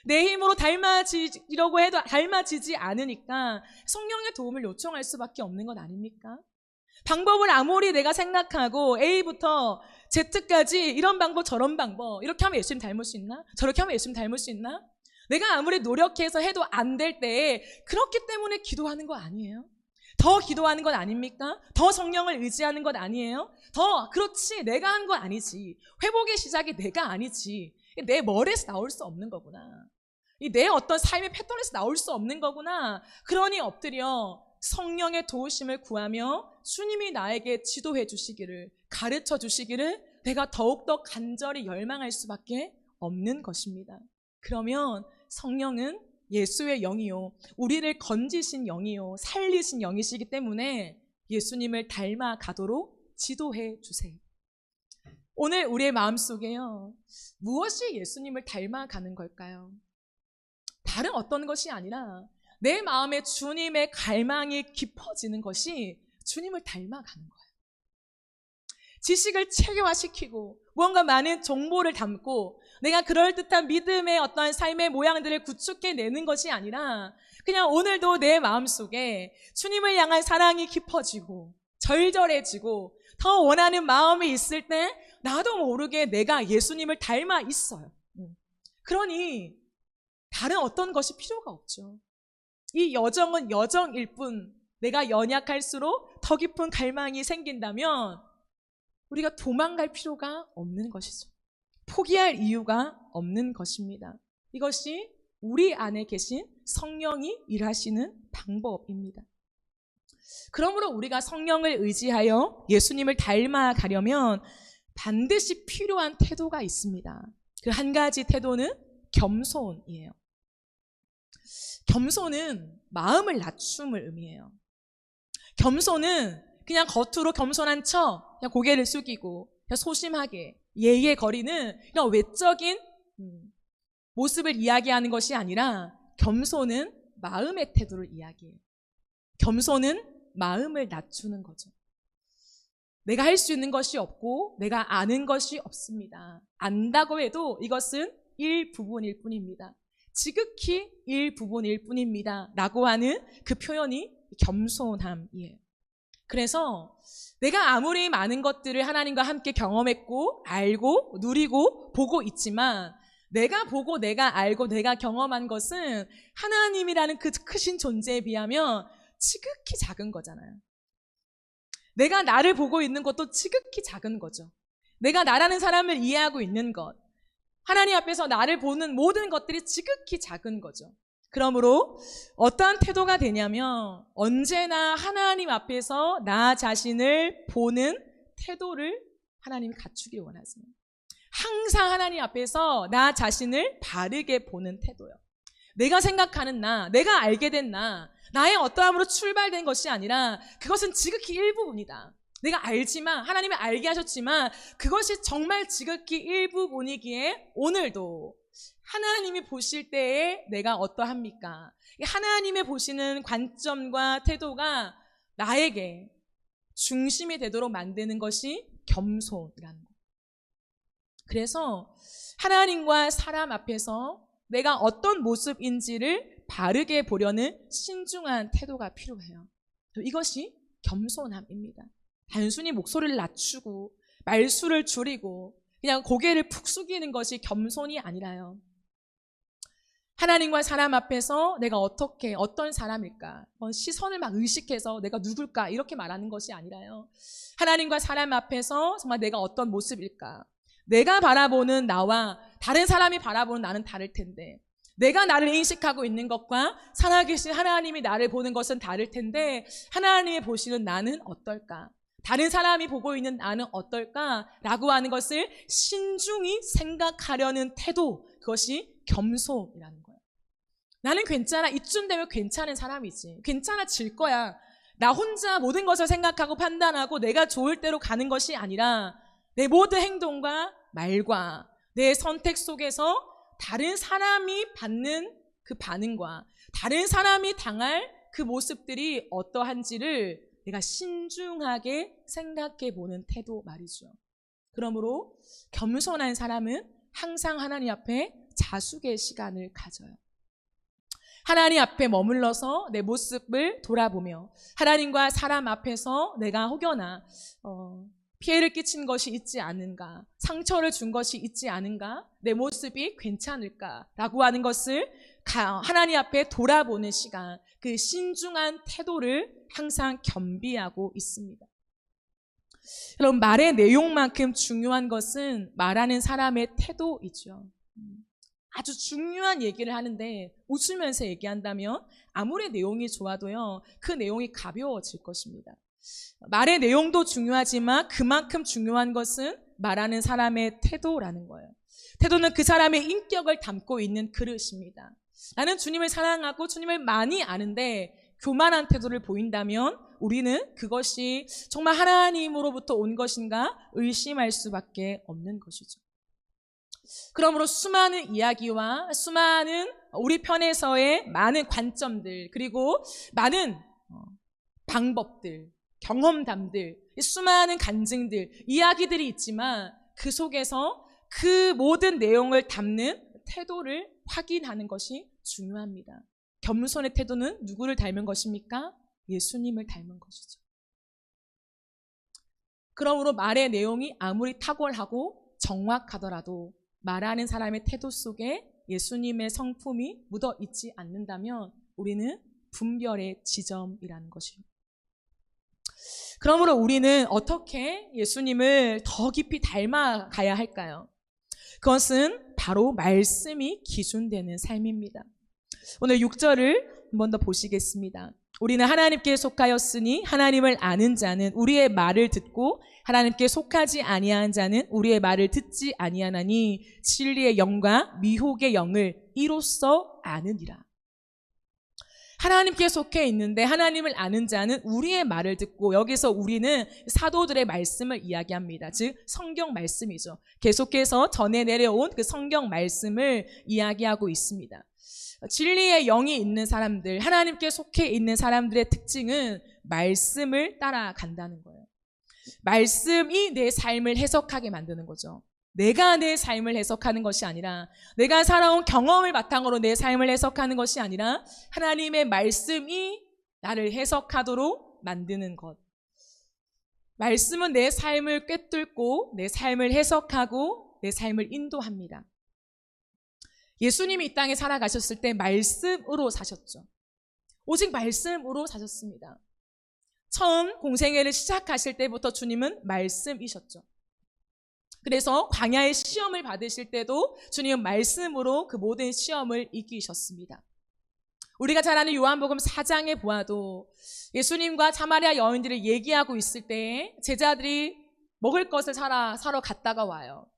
내 힘으로 닮아지려고 해도 닮아지지 않으니까 성령의 도움을 요청할 수밖에 없는 것 아닙니까? 방법을 아무리 내가 생각하고 A부터 Z까지 이런 방법 저런 방법 이렇게 하면 예수님 닮을 수 있나? 저렇게 하면 예수님 닮을 수 있나? 내가 아무리 노력해서 해도 안 될 때에 그렇기 때문에 기도하는 거 아니에요? 더 기도하는 것 아닙니까? 더 성령을 의지하는 것 아니에요? 그렇지, 내가 한 건 아니지. 회복의 시작이 내가 아니지. 내 머리에서 나올 수 없는 거구나. 내 어떤 삶의 패턴에서 나올 수 없는 거구나. 그러니 엎드려 성령의 도우심을 구하며 주님이 나에게 지도해 주시기를, 가르쳐 주시기를 내가 더욱더 간절히 열망할 수밖에 없는 것입니다. 그러면 성령은 예수의 영이요, 우리를 건지신 영이요, 살리신 영이시기 때문에 예수님을 닮아가도록 지도해 주세요. 오늘 우리의 마음속에요, 무엇이 예수님을 닮아가는 걸까요? 다른 어떤 것이 아니라 내 마음에 주님의 갈망이 깊어지는 것이 주님을 닮아가는 거예요. 지식을 체계화시키고 무언가 많은 정보를 담고 내가 그럴듯한 믿음의 어떤 삶의 모양들을 구축해내는 것이 아니라 그냥 오늘도 내 마음속에 주님을 향한 사랑이 깊어지고 절절해지고 더 원하는 마음이 있을 때 나도 모르게 내가 예수님을 닮아 있어요. 그러니 다른 어떤 것이 필요가 없죠. 이 여정은 여정일 뿐 내가 연약할수록 더 깊은 갈망이 생긴다면 우리가 도망갈 필요가 없는 것이죠. 포기할 이유가 없는 것입니다. 이것이 우리 안에 계신 성령이 일하시는 방법입니다. 그러므로 우리가 성령을 의지하여 예수님을 닮아가려면 반드시 필요한 태도가 있습니다. 그 한 가지 태도는 겸손이에요. 겸손은 마음을 낮춤을 의미해요. 겸손은 그냥 겉으로 겸손한 척, 그냥 고개를 숙이고, 그냥 소심하게, 예의에 거리는 그냥 외적인 모습을 이야기하는 것이 아니라 겸손은 마음의 태도를 이야기해요. 겸손은 마음을 낮추는 거죠. 내가 할 수 있는 것이 없고 내가 아는 것이 없습니다. 안다고 해도 이것은 일부분일 뿐입니다. 지극히 일부분일 뿐입니다. 라고 하는 그 표현이 겸손함이에요. 그래서 내가 아무리 많은 것들을 하나님과 함께 경험했고 알고 누리고 보고 있지만 내가 보고 내가 알고 내가 경험한 것은 하나님이라는 그 크신 존재에 비하면 지극히 작은 거잖아요. 내가 나를 보고 있는 것도 지극히 작은 거죠. 내가 나라는 사람을 이해하고 있는 것, 하나님 앞에서 나를 보는 모든 것들이 지극히 작은 거죠. 그러므로 어떠한 태도가 되냐면 언제나 하나님 앞에서 나 자신을 보는 태도를 하나님이 갖추길 원하세요. 항상 하나님 앞에서 나 자신을 바르게 보는 태도요. 내가 생각하는 나, 내가 알게 된 나, 나의 어떠함으로 출발된 것이 아니라 그것은 지극히 일부분이다. 내가 알지만 하나님이 알게 하셨지만 그것이 정말 지극히 일부분이기에 오늘도 하나님이 보실 때에 내가 어떠합니까? 하나님이 보시는 관점과 태도가 나에게 중심이 되도록 만드는 것이 겸손이라는 것. 그래서 하나님과 사람 앞에서 내가 어떤 모습인지를 바르게 보려는 신중한 태도가 필요해요. 이것이 겸손함입니다. 단순히 목소리를 낮추고 말수를 줄이고 그냥 고개를 푹 숙이는 것이 겸손이 아니라요. 하나님과 사람 앞에서 내가 어떤 사람일까? 시선을 막 의식해서 내가 누굴까? 이렇게 말하는 것이 아니라요. 하나님과 사람 앞에서 정말 내가 어떤 모습일까? 내가 바라보는 나와 다른 사람이 바라보는 나는 다를 텐데 내가 나를 인식하고 있는 것과 살아계신 하나님이 나를 보는 것은 다를 텐데 하나님이 보시는 나는 어떨까? 다른 사람이 보고 있는 나는 어떨까라고 하는 것을 신중히 생각하려는 태도, 그것이 겸손이라는 거예요. 나는 괜찮아. 이쯤 되면 괜찮은 사람이지. 괜찮아질 거야. 나 혼자 모든 것을 생각하고 판단하고 내가 좋을 대로 가는 것이 아니라 내 모든 행동과 말과 내 선택 속에서 다른 사람이 받는 그 반응과 다른 사람이 당할 그 모습들이 어떠한지를 내가 신중하게 생각해 보는 태도 말이죠. 그러므로 겸손한 사람은 항상 하나님 앞에 자숙의 시간을 가져요. 하나님 앞에 머물러서 내 모습을 돌아보며 하나님과 사람 앞에서 내가 혹여나 피해를 끼친 것이 있지 않은가, 상처를 준 것이 있지 않은가, 내 모습이 괜찮을까라고 하는 것을 하나님 앞에 돌아보는 시간, 그 신중한 태도를 항상 겸비하고 있습니다. 여러분, 말의 내용만큼 중요한 것은 말하는 사람의 태도이죠. 아주 중요한 얘기를 하는데 웃으면서 얘기한다면 아무리 내용이 좋아도요, 그 내용이 가벼워질 것입니다. 말의 내용도 중요하지만 그만큼 중요한 것은 말하는 사람의 태도라는 거예요. 태도는 그 사람의 인격을 담고 있는 그릇입니다. 나는 주님을 사랑하고 주님을 많이 아는데 교만한 태도를 보인다면 우리는 그것이 정말 하나님으로부터 온 것인가 의심할 수밖에 없는 것이죠. 그러므로 수많은 이야기와 수많은 우리 편에서의 많은 관점들, 그리고 많은 방법들, 경험담들, 수많은 간증들, 이야기들이 있지만 그 속에서 그 모든 내용을 담는 태도를 확인하는 것이 중요합니다. 겸손의 태도는 누구를 닮은 것입니까? 예수님을 닮은 것이죠. 그러므로 말의 내용이 아무리 탁월하고 정확하더라도 말하는 사람의 태도 속에 예수님의 성품이 묻어 있지 않는다면 우리는 분별의 지점이라는 것입니다. 그러므로 우리는 어떻게 예수님을 더 깊이 닮아가야 할까요? 그것은 바로 말씀이 기준되는 삶입니다. 오늘 6절을 한 번 더 보시겠습니다. 우리는 하나님께 속하였으니 하나님을 아는 자는 우리의 말을 듣고 하나님께 속하지 아니한 자는 우리의 말을 듣지 아니하나니 진리의 영과 미혹의 영을 이로써 아느니라. 하나님께 속해 있는데 하나님을 아는 자는 우리의 말을 듣고, 여기서 우리는 사도들의 말씀을 이야기합니다. 즉 성경 말씀이죠. 계속해서 전해 내려온 그 성경 말씀을 이야기하고 있습니다. 진리의 영이 있는 사람들, 하나님께 속해 있는 사람들의 특징은 말씀을 따라간다는 거예요. 말씀이 내 삶을 해석하게 만드는 거죠. 내가 내 삶을 해석하는 것이 아니라, 내가 살아온 경험을 바탕으로 내 삶을 해석하는 것이 아니라 하나님의 말씀이 나를 해석하도록 만드는 것. 말씀은 내 삶을 꿰뚫고 내 삶을 해석하고 내 삶을 인도합니다. 예수님이 이 땅에 살아가셨을 때 말씀으로 사셨죠. 오직 말씀으로 사셨습니다. 처음 공생애를 시작하실 때부터 주님은 말씀이셨죠. 그래서 광야의 시험을 받으실 때도 주님은 말씀으로 그 모든 시험을 이기셨습니다. 우리가 잘 아는 요한복음 4장에 보아도 예수님과 사마리아 여인들이 얘기하고 있을 때 제자들이 먹을 것을 사러 갔다가 와요.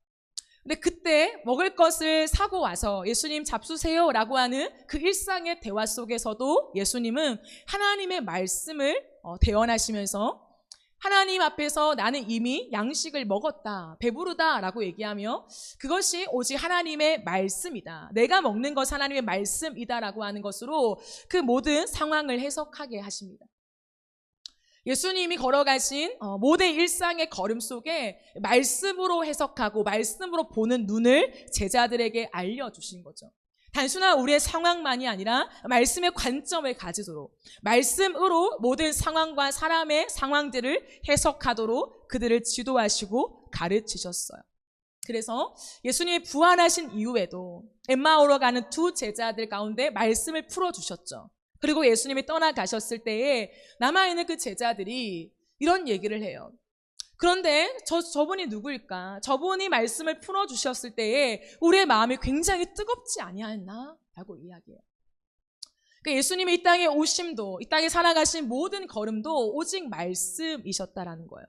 근데 그때 먹을 것을 사고 와서 예수님 잡수세요 라고 하는 그 일상의 대화 속에서도 예수님은 하나님의 말씀을 대언하시면서 하나님 앞에서 나는 이미 양식을 먹었다, 배부르다 라고 얘기하며 그것이 오직 하나님의 말씀이다, 내가 먹는 것은 하나님의 말씀이다 라고 하는 것으로 그 모든 상황을 해석하게 하십니다. 예수님이 걸어가신 모든 일상의 걸음 속에 말씀으로 해석하고 말씀으로 보는 눈을 제자들에게 알려주신 거죠. 단순한 우리의 상황만이 아니라 말씀의 관점을 가지도록, 말씀으로 모든 상황과 사람의 상황들을 해석하도록 그들을 지도하시고 가르치셨어요. 그래서 예수님이 부활하신 이후에도 엠마오로 가는 두 제자들 가운데 말씀을 풀어주셨죠. 그리고 예수님이 떠나가셨을 때에 남아있는 그 제자들이 이런 얘기를 해요. 그런데 저분이 누구일까? 저분이 말씀을 풀어주셨을 때에 우리의 마음이 굉장히 뜨겁지 아니했나? 라고 이야기해요. 그 예수님의 이 땅에 오심도, 이 땅에 살아가신 모든 걸음도 오직 말씀이셨다라는 거예요.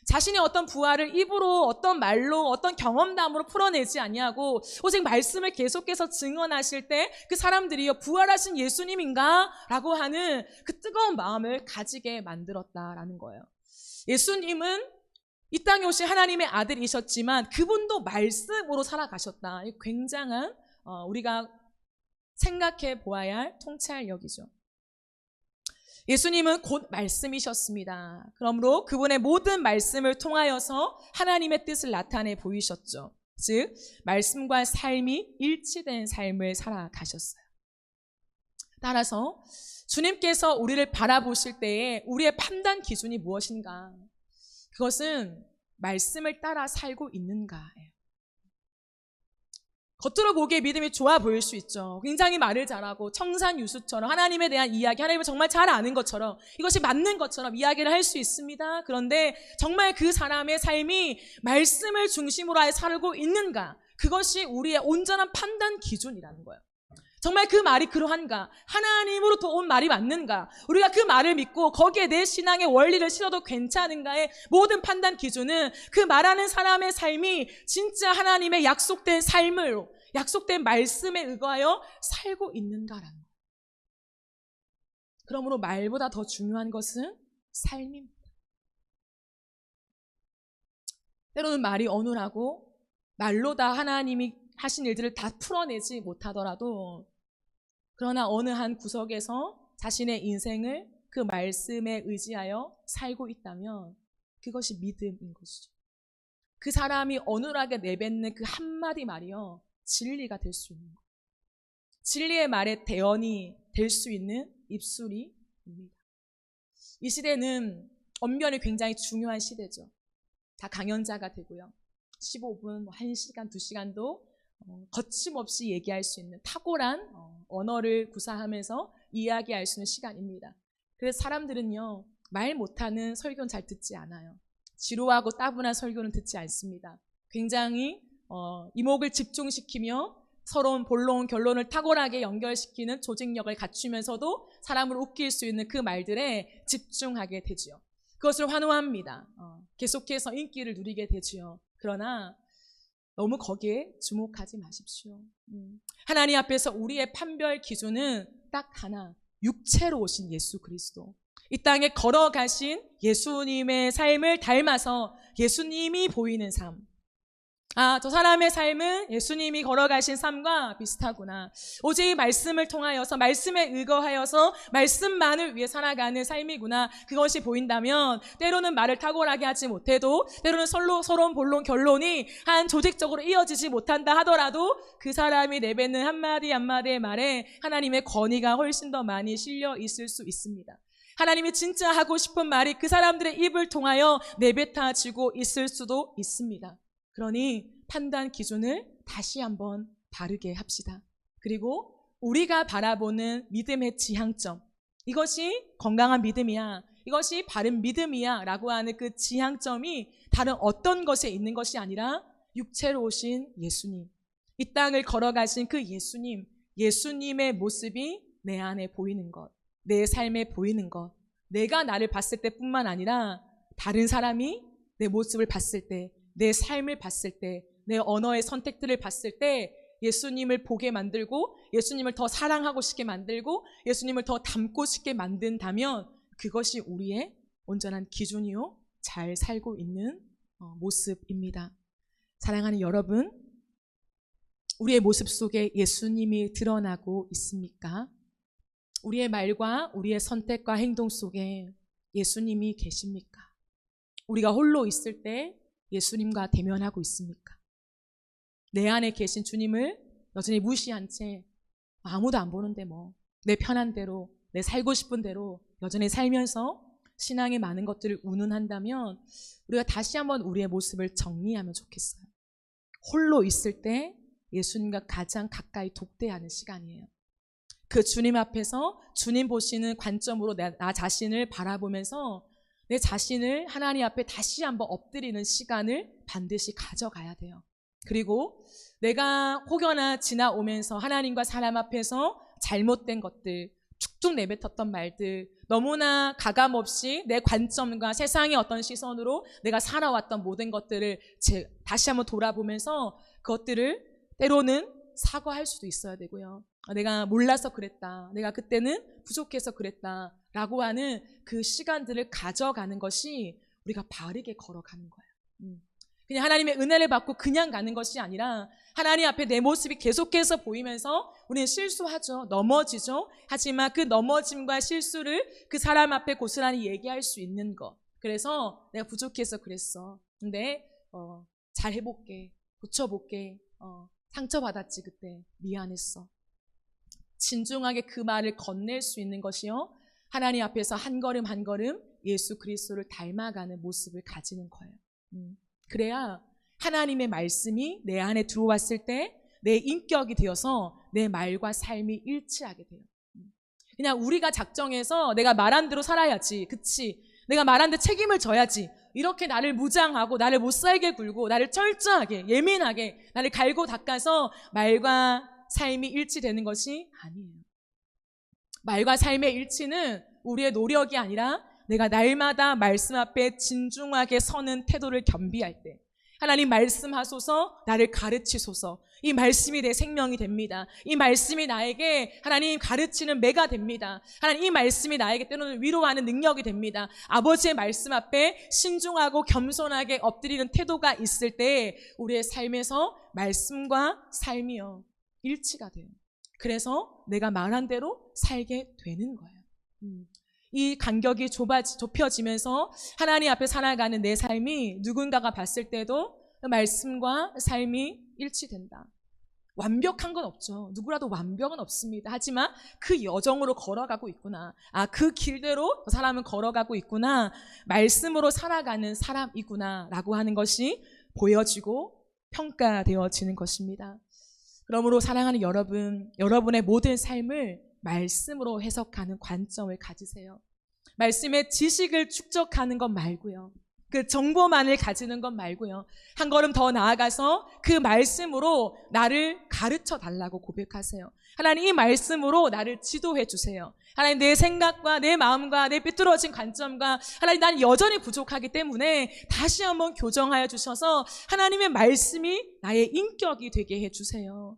자신의 어떤 부활을 입으로, 어떤 말로, 어떤 경험담으로 풀어내지 아니하고 오직 말씀을 계속해서 증언하실 때 그 사람들이요, 부활하신 예수님인가? 라고 하는 그 뜨거운 마음을 가지게 만들었다라는 거예요. 예수님은 이 땅에 오신 하나님의 아들이셨지만 그분도 말씀으로 살아가셨다. 굉장한 우리가 생각해 보아야 할 통찰력이죠. 예수님은 곧 말씀이셨습니다. 그러므로 그분의 모든 말씀을 통하여서 하나님의 뜻을 나타내 보이셨죠. 즉 말씀과 삶이 일치된 삶을 살아가셨어요. 따라서 주님께서 우리를 바라보실 때에 우리의 판단 기준이 무엇인가? 그것은 말씀을 따라 살고 있는가예요. 겉으로 보기에 믿음이 좋아 보일 수 있죠. 굉장히 말을 잘하고 청산유수처럼 하나님에 대한 이야기, 하나님을 정말 잘 아는 것처럼, 이것이 맞는 것처럼 이야기를 할 수 있습니다. 그런데 정말 그 사람의 삶이 말씀을 중심으로 하여 살고 있는가? 그것이 우리의 온전한 판단 기준이라는 거예요. 정말 그 말이 그러한가? 하나님으로부터 온 말이 맞는가? 우리가 그 말을 믿고 거기에 내 신앙의 원리를 실어도 괜찮은가의 모든 판단 기준은 그 말하는 사람의 삶이 진짜 하나님의 약속된 삶으로, 약속된 말씀에 의거하여 살고 있는가라는 거예요. 그러므로 말보다 더 중요한 것은 삶입니다. 때로는 말이 어눌하고 말로 다 하나님이 하신 일들을 다 풀어내지 못하더라도, 그러나 어느 한 구석에서 자신의 인생을 그 말씀에 의지하여 살고 있다면 그것이 믿음인 것이죠. 그 사람이 어눌하게 내뱉는 그 한마디 말이요, 진리가 될 수 있는 거예요. 진리의 말에 대언이 될 수 있는 입술이입니다. 이 시대는 언변이 굉장히 중요한 시대죠. 다 강연자가 되고요. 15분, 1시간, 2시간도 거침없이 얘기할 수 있는 탁월한 언어를 구사하면서 이야기할 수 있는 시간입니다. 그래서 사람들은요, 말 못하는 설교는 잘 듣지 않아요. 지루하고 따분한 설교는 듣지 않습니다. 굉장히 이목을 집중시키며 서러운 본론, 결론을 탁월하게 연결시키는 조직력을 갖추면서도 사람을 웃길 수 있는 그 말들에 집중하게 되지요. 그것을 환호합니다. 계속해서 인기를 누리게 되지요. 그러나 너무 거기에 주목하지 마십시오. 하나님 앞에서 우리의 판별 기준은 딱 하나, 육체로 오신 예수 그리스도, 이 땅에 걸어가신 예수님의 삶을 닮아서 예수님이 보이는 삶. 저 사람의 삶은 예수님이 걸어가신 삶과 비슷하구나. 오직 말씀을 통하여서, 말씀에 의거하여서 말씀만을 위해 살아가는 삶이구나. 그것이 보인다면 때로는 말을 탁월하게 하지 못해도, 때로는 서러운 본론, 결론이 한 조직적으로 이어지지 못한다 하더라도 그 사람이 내뱉는 한마디 한마디의 말에 하나님의 권위가 훨씬 더 많이 실려 있을 수 있습니다. 하나님이 진짜 하고 싶은 말이 그 사람들의 입을 통하여 내뱉어지고 있을 수도 있습니다. 그러니 판단 기준을 다시 한번 바르게 합시다. 그리고 우리가 바라보는 믿음의 지향점, 이것이 건강한 믿음이야, 이것이 바른 믿음이야 라고 하는 그 지향점이 다른 어떤 것에 있는 것이 아니라 육체로 오신 예수님, 이 땅을 걸어가신 그 예수님, 예수님의 모습이 내 안에 보이는 것, 내 삶에 보이는 것, 내가 나를 봤을 때뿐만 아니라 다른 사람이 내 모습을 봤을 때, 내 삶을 봤을 때, 내 언어의 선택들을 봤을 때 예수님을 보게 만들고, 예수님을 더 사랑하고 싶게 만들고, 예수님을 더 닮고 싶게 만든다면 그것이 우리의 온전한 기준이요, 잘 살고 있는 모습입니다. 사랑하는 여러분, 우리의 모습 속에 예수님이 드러나고 있습니까? 우리의 말과 우리의 선택과 행동 속에 예수님이 계십니까? 우리가 홀로 있을 때 예수님과 대면하고 있습니까? 내 안에 계신 주님을 여전히 무시한 채 아무도 안 보는데 내 편한 대로, 내 살고 싶은 대로 여전히 살면서 신앙의 많은 것들을 운운한다면 우리가 다시 한번 우리의 모습을 정리하면 좋겠어요. 홀로 있을 때 예수님과 가장 가까이 독대하는 시간이에요. 그 주님 앞에서 주님 보시는 관점으로 나 자신을 바라보면서 내 자신을 하나님 앞에 다시 한번 엎드리는 시간을 반드시 가져가야 돼요. 그리고 내가 혹여나 지나오면서 하나님과 사람 앞에서 잘못된 것들, 툭툭 내뱉었던 말들, 너무나 가감없이 내 관점과 세상의 어떤 시선으로 내가 살아왔던 모든 것들을 다시 한번 돌아보면서 그것들을 때로는 사과할 수도 있어야 되고요. 내가 몰라서 그랬다, 내가 그때는 부족해서 그랬다 라고 하는 그 시간들을 가져가는 것이 우리가 바르게 걸어가는 거예요. 그냥 하나님의 은혜를 받고 그냥 가는 것이 아니라 하나님 앞에 내 모습이 계속해서 보이면서 우리는 실수하죠. 넘어지죠. 하지만 그 넘어짐과 실수를 그 사람 앞에 고스란히 얘기할 수 있는 것. 그래서 내가 부족해서 그랬어. 근데 잘 해볼게. 고쳐볼게. 상처받았지 그때. 미안했어. 진중하게 그 말을 건넬 수 있는 것이요, 하나님 앞에서 한 걸음 한 걸음 예수 그리스도를 닮아가는 모습을 가지는 거예요. 그래야 하나님의 말씀이 내 안에 들어왔을 때 내 인격이 되어서 내 말과 삶이 일치하게 돼요. 그냥 우리가 작정해서 내가 말한 대로 살아야지, 그치? 내가 말한 대 책임을 져야지, 이렇게 나를 무장하고 나를 못살게 굴고 나를 철저하게 예민하게 나를 갈고 닦아서 말과 삶이 일치되는 것이 아니에요. 말과 삶의 일치는 우리의 노력이 아니라 내가 날마다 말씀 앞에 진중하게 서는 태도를 겸비할 때, 하나님 말씀하소서, 나를 가르치소서, 이 말씀이 내 생명이 됩니다. 이 말씀이 나에게 하나님 가르치는 매가 됩니다. 하나님 이 말씀이 나에게 때로는 위로하는 능력이 됩니다. 아버지의 말씀 앞에 신중하고 겸손하게 엎드리는 태도가 있을 때 우리의 삶에서 말씀과 삶이요 일치가 돼요. 그래서 내가 말한 대로 살게 되는 거예요. 이 간격이 좁혀지면서 하나님 앞에 살아가는 내 삶이 누군가가 봤을 때도 말씀과 삶이 일치된다. 완벽한 건 없죠. 누구라도 완벽은 없습니다. 하지만 그 여정으로 걸어가고 있구나. 그 길대로 그 사람은 걸어가고 있구나. 말씀으로 살아가는 사람이구나 라고 하는 것이 보여지고 평가되어지는 것입니다. 그러므로 사랑하는 여러분, 여러분의 모든 삶을 말씀으로 해석하는 관점을 가지세요. 말씀의 지식을 축적하는 것 말고요, 그 정보만을 가지는 것 말고요, 한 걸음 더 나아가서 그 말씀으로 나를 가르쳐 달라고 고백하세요. 하나님 이 말씀으로 나를 지도해 주세요. 하나님 내 생각과 내 마음과 내 삐뚤어진 관점과 하나님 난 여전히 부족하기 때문에 다시 한번 교정하여 주셔서 하나님의 말씀이 나의 인격이 되게 해 주세요.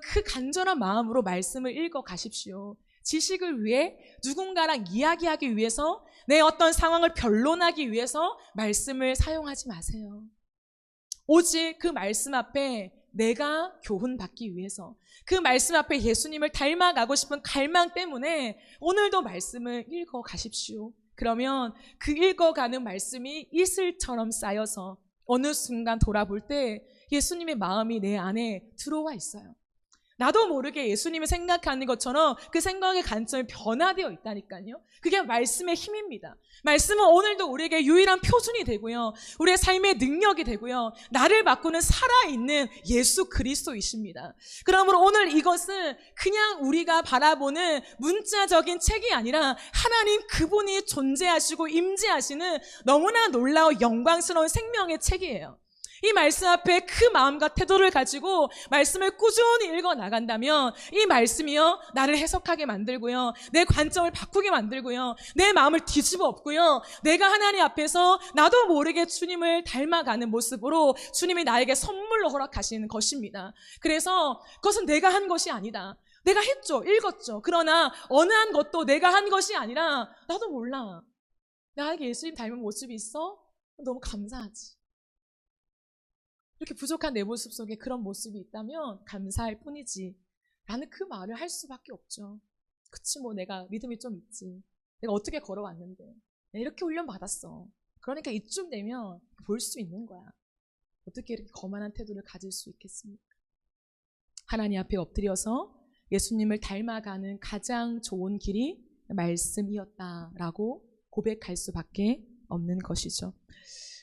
그 간절한 마음으로 말씀을 읽어 가십시오. 지식을 위해, 누군가랑 이야기하기 위해서, 내 어떤 상황을 변론하기 위해서 말씀을 사용하지 마세요. 오직 그 말씀 앞에 내가 교훈받기 위해서, 그 말씀 앞에 예수님을 닮아가고 싶은 갈망 때문에 오늘도 말씀을 읽어 가십시오. 그러면 그 읽어가는 말씀이 이슬처럼 쌓여서 어느 순간 돌아볼 때 예수님의 마음이 내 안에 들어와 있어요. 나도 모르게 예수님을 생각하는 것처럼 그 생각의 관점이 변화되어 있다니까요. 그게 말씀의 힘입니다. 말씀은 오늘도 우리에게 유일한 표준이 되고요, 우리의 삶의 능력이 되고요, 나를 바꾸는 살아있는 예수 그리스도이십니다. 그러므로 오늘 이것은 그냥 우리가 바라보는 문자적인 책이 아니라 하나님 그분이 존재하시고 임재하시는 너무나 놀라워 영광스러운 생명의 책이에요. 이 말씀 앞에 그 마음과 태도를 가지고 말씀을 꾸준히 읽어 나간다면 이 말씀이요 나를 해석하게 만들고요, 내 관점을 바꾸게 만들고요, 내 마음을 뒤집어 엎고요, 내가 하나님 앞에서 나도 모르게 주님을 닮아가는 모습으로 주님이 나에게 선물로 허락하시는 것입니다. 그래서 그것은 내가 한 것이 아니다. 내가 했죠, 읽었죠. 그러나 어느 한 것도 내가 한 것이 아니라 나도 몰라. 나에게 예수님 닮은 모습이 있어? 너무 감사하지. 이렇게 부족한 내 모습 속에 그런 모습이 있다면 감사할 뿐이지 라는 그 말을 할 수밖에 없죠. 그치, 뭐 내가 믿음이 좀 있지, 내가 어떻게 걸어왔는데, 내가 이렇게 훈련 받았어, 그러니까 이쯤 되면 볼 수 있는 거야. 어떻게 이렇게 거만한 태도를 가질 수 있겠습니까? 하나님 앞에 엎드려서 예수님을 닮아가는 가장 좋은 길이 말씀이었다라고 고백할 수밖에 없는 것이죠.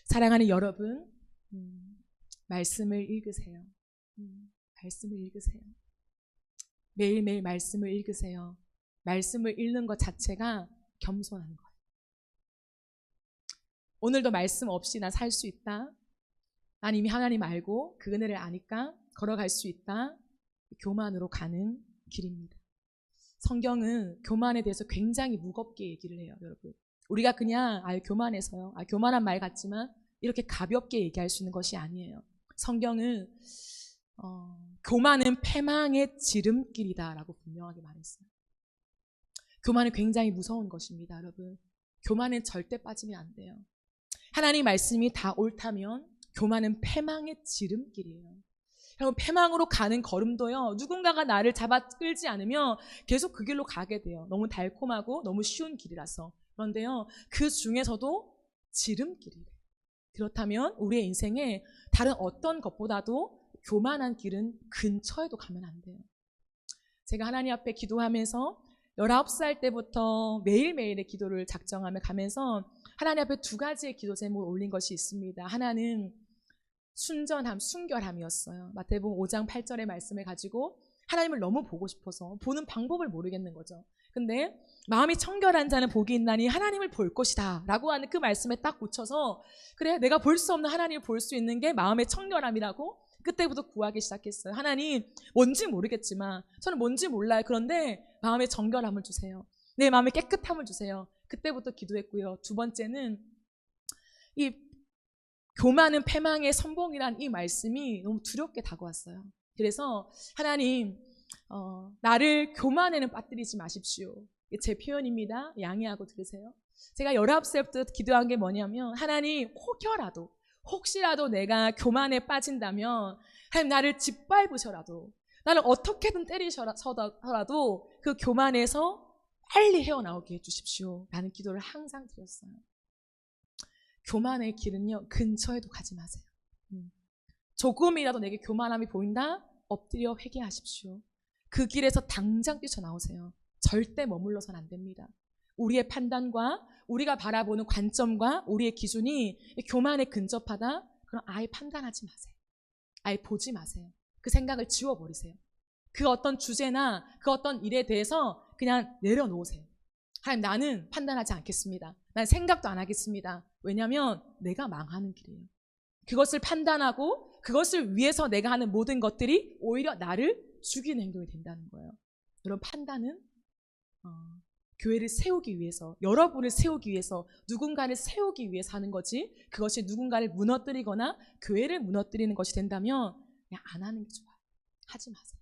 사랑하는 여러분, 말씀을 읽으세요. 말씀을 읽으세요. 매일매일 말씀을 읽으세요. 말씀을 읽는 것 자체가 겸손한 거예요. 오늘도 말씀 없이 나 살 수 있다, 난 이미 하나님 알고 그 은혜를 아니까 걸어갈 수 있다, 교만으로 가는 길입니다. 성경은 교만에 대해서 굉장히 무겁게 얘기를 해요, 여러분. 우리가 그냥 교만해서요. 교만한 말 같지만 이렇게 가볍게 얘기할 수 있는 것이 아니에요. 성경은 교만은 패망의 지름길이다라고 분명하게 말했어요. 교만은 굉장히 무서운 것입니다, 여러분. 교만은 절대 빠지면 안 돼요. 하나님 말씀이 다 옳다면 교만은 패망의 지름길이에요. 여러분, 패망으로 가는 걸음도요, 누군가가 나를 잡아 끌지 않으면 계속 그 길로 가게 돼요. 너무 달콤하고 너무 쉬운 길이라서. 그런데요, 그 중에서도 지름길이래요. 그렇다면 우리의 인생에 다른 어떤 것보다도 교만한 길은 근처에도 가면 안 돼요. 제가 하나님 앞에 기도하면서 19살 때부터 매일매일의 기도를 작정하며 가면서 하나님 앞에 두 가지의 기도 제목을 올린 것이 있습니다. 하나는 순전함, 순결함이었어요. 마태복음 5장 8절의 말씀을 가지고 하나님을 너무 보고 싶어서 보는 방법을 모르겠는 거죠. 근데 마음이 청결한 자는 복이 있나니 하나님을 볼 것이다 라고 하는 그 말씀에 딱 붙여서, 그래, 내가 볼 수 없는 하나님을 볼 수 있는 게 마음의 청결함이라고 그때부터 구하기 시작했어요. 하나님, 뭔지 모르겠지만, 저는 뭔지 몰라요. 그런데 마음의 정결함을 주세요. 내 마음의 깨끗함을 주세요. 그때부터 기도했고요. 두 번째는 이 교만은 패망의 선봉이란 이 말씀이 너무 두렵게 다가왔어요. 그래서 하나님, 나를 교만에는 빠뜨리지 마십시오. 제 표현입니다. 양해하고 들으세요. 제가 19살부터 기도한 게 뭐냐면, 하나님, 혹시라도 내가 교만에 빠진다면 하나님 나를 짓밟으셔라도, 나를 어떻게든 때리셔라도 그 교만에서 빨리 헤어나오게 해주십시오 라는 기도를 항상 드렸어요. 교만의 길은요, 근처에도 가지 마세요. 조금이라도 내게 교만함이 보인다? 엎드려 회개하십시오. 그 길에서 당장 뛰쳐나오세요. 절대 머물러서는 안 됩니다. 우리의 판단과 우리가 바라보는 관점과 우리의 기준이 교만에 근접하다? 그럼 아예 판단하지 마세요. 아예 보지 마세요. 그 생각을 지워버리세요. 그 어떤 주제나 그 어떤 일에 대해서 그냥 내려놓으세요. 하나님, 나는 판단하지 않겠습니다. 난 생각도 안 하겠습니다. 왜냐하면 내가 망하는 길이에요. 그것을 판단하고 그것을 위해서 내가 하는 모든 것들이 오히려 나를 죽이는 행동이 된다는 거예요. 여러분, 판단은 교회를 세우기 위해서, 여러분을 세우기 위해서, 누군가를 세우기 위해서 하는 거지, 그것이 누군가를 무너뜨리거나 교회를 무너뜨리는 것이 된다면 그냥 안 하는 게 좋아요. 하지 마세요.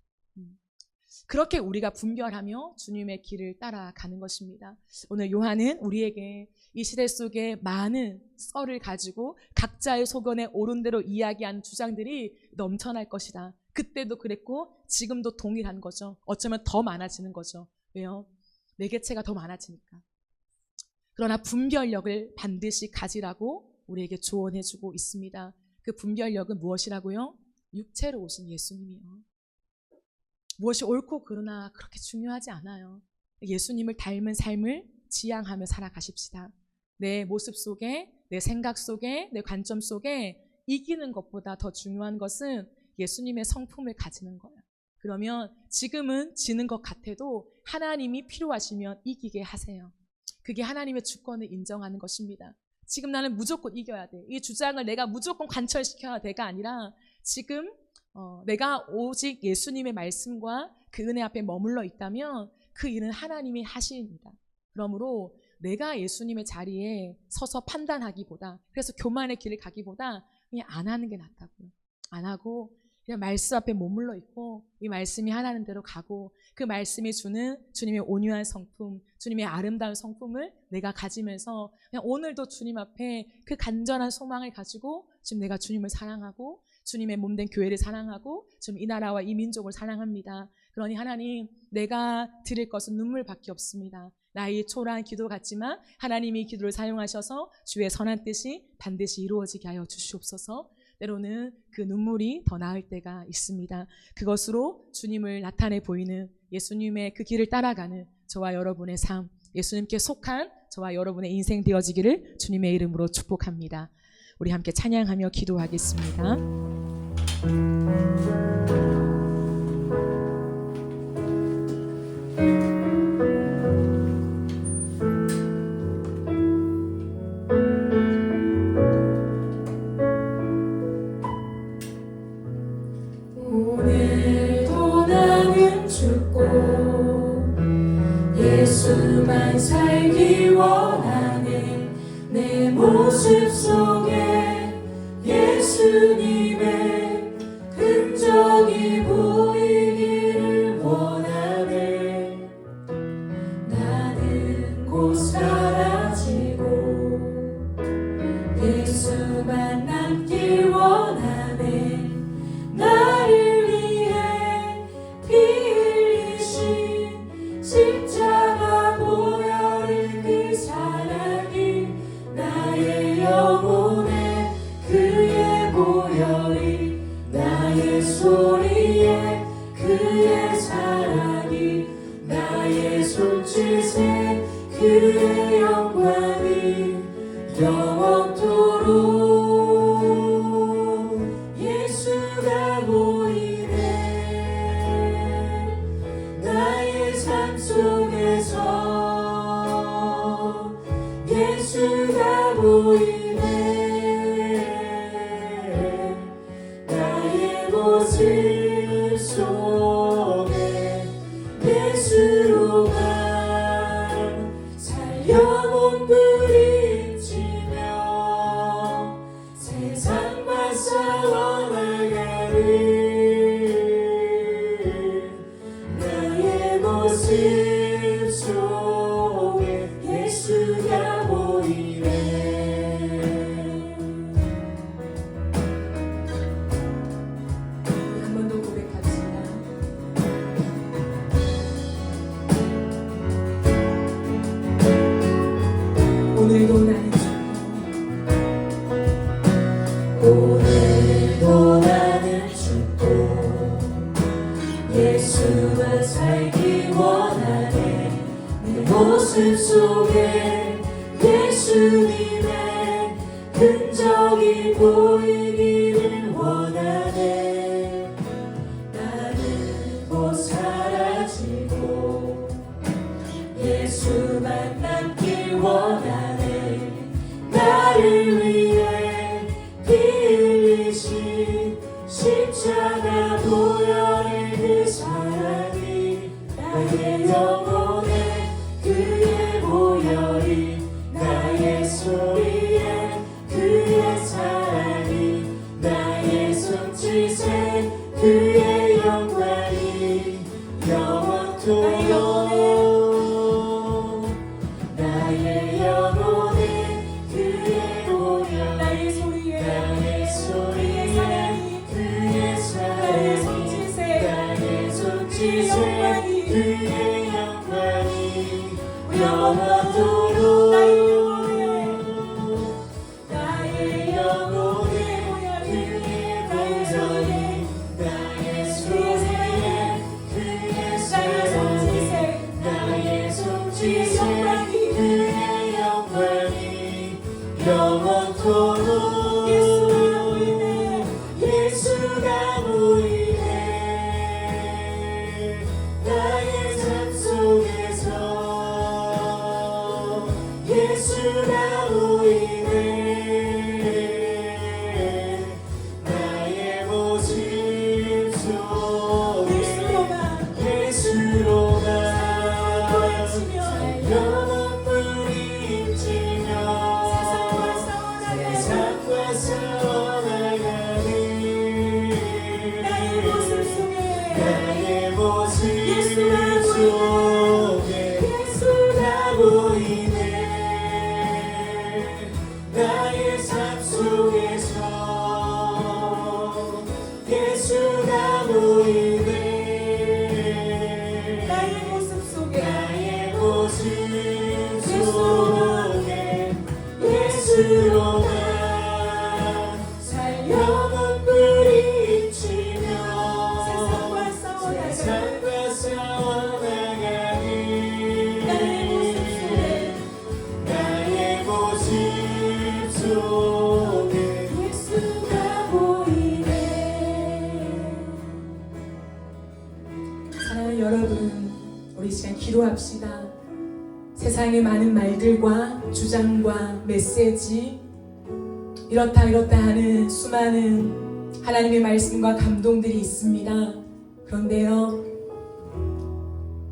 그렇게 우리가 분별하며 주님의 길을 따라가는 것입니다. 오늘 요한은 우리에게 이 시대 속에 많은 썰을 가지고 각자의 소견에 옳은 대로 이야기하는 주장들이 넘쳐날 것이다. 그때도 그랬고 지금도 동일한 거죠. 어쩌면 더 많아지는 거죠. 왜요? 매개체가 더 많아지니까. 그러나 분별력을 반드시 가지라고 우리에게 조언해주고 있습니다. 그 분별력은 무엇이라고요? 육체로 오신 예수님이요. 무엇이 옳고 그르나 그렇게 중요하지 않아요. 예수님을 닮은 삶을 지향하며 살아가십시다. 내 모습 속에, 내 생각 속에, 내 관점 속에 이기는 것보다 더 중요한 것은 예수님의 성품을 가지는 거예요. 그러면 지금은 지는 것 같아도 하나님이 필요하시면 이기게 하세요. 그게 하나님의 주권을 인정하는 것입니다. 지금 나는 무조건 이겨야 돼. 이 주장을 내가 무조건 관철시켜야 돼가 아니라 지금 내가 오직 예수님의 말씀과 그 은혜 앞에 머물러 있다면 그 일은 하나님이 하십니다. 그러므로 내가 예수님의 자리에 서서 판단하기보다, 그래서 교만의 길을 가기보다 그냥 안 하는 게 낫다고요. 안 하고 그냥 말씀 앞에 머물러 있고 이 말씀이 하라는 대로 가고 그 말씀이 주는 주님의 온유한 성품, 주님의 아름다운 성품을 내가 가지면서 그냥 오늘도 주님 앞에 그 간절한 소망을 가지고 지금 내가 주님을 사랑하고 주님의 몸된 교회를 사랑하고 지금 이 나라와 이 민족을 사랑합니다. 그러니 하나님, 내가 드릴 것은 눈물밖에 없습니다. 나의 초라한 기도 같지만 하나님이 기도를 사용하셔서 주의 선한 뜻이 반드시 이루어지게 하여 주시옵소서. 때로는 그 눈물이 더 나을 때가 있습니다. 그것으로 주님을 나타내 보이는 예수님의 그 길을 따라가는 저와 여러분의 삶, 예수님께 속한 저와 여러분의 인생 되어지기를 주님의 이름으로 축복합니다. 우리 함께 찬양하며 기도하겠습니다. 오늘도 나는 죽고 예수만 살기 원하는 내 모습 속에 예수님의 흔적이 보이기를 원하네. 나는 곧 사라지고 예수만 남길 원하네. 나를 위해 피 흘리신 십자가 보혈의 그 사랑이 나의 영혼에 그의 보혈이 나의 소리에 그의 사랑이 나의 손짓에 그의 영광이 영원토록 예수가 보이네. 나의 삶 속에서 예수가 보이네. 나의 모습 속에 예수로만 살려 몸부림치며 세상과 싸워나가는 나의 모습 속에 예수가 보이네. 한 번 더 고백합시다. 오늘도 나는 오늘도 나는 죽고 예수만 살기 원하네. 내 모습 속에 예수님의 흔적이 보이기를 원하네. 나는 곧 사라지고 예수만 남길 원하네. 나를 위해 피 흘리신 십자가 보혈의 그 사랑이 나의 영혼에 그의 보혈이 나의 소리에 그의 사랑이 나의 손짓에 그의 영광이 영원토록 나의 영혼에 그의 보혈 나의 소리에 그의 사랑이 나의 손짓에 그의 영광이 영원토록 나의 영혼에 그의 보혈이 나의 소리에 그의 사랑이 나의 손짓에 그의 영광이 영원토록 예수가 보이네. 나의 삶 속에서 예수가 보이네. 나의 모습 속에 예수로만 영원 부림치며 세상과 싸워나가는 나의 모습 속에 예수가 보이네. 나의 삶 속에서 예수가 보이네. 나의 모습 속에 예수로만 살려만 부림치며 세상과 싸워나가는 나의 모습 속에 예수가 보이네. 사랑하는 여러분, 우리 시간 기도합시다. 세상의 많은 말들과 주장과 메시지, 이렇다 하는 수많은 하나님의 말씀과 감동들이 있습니다. 그런데요,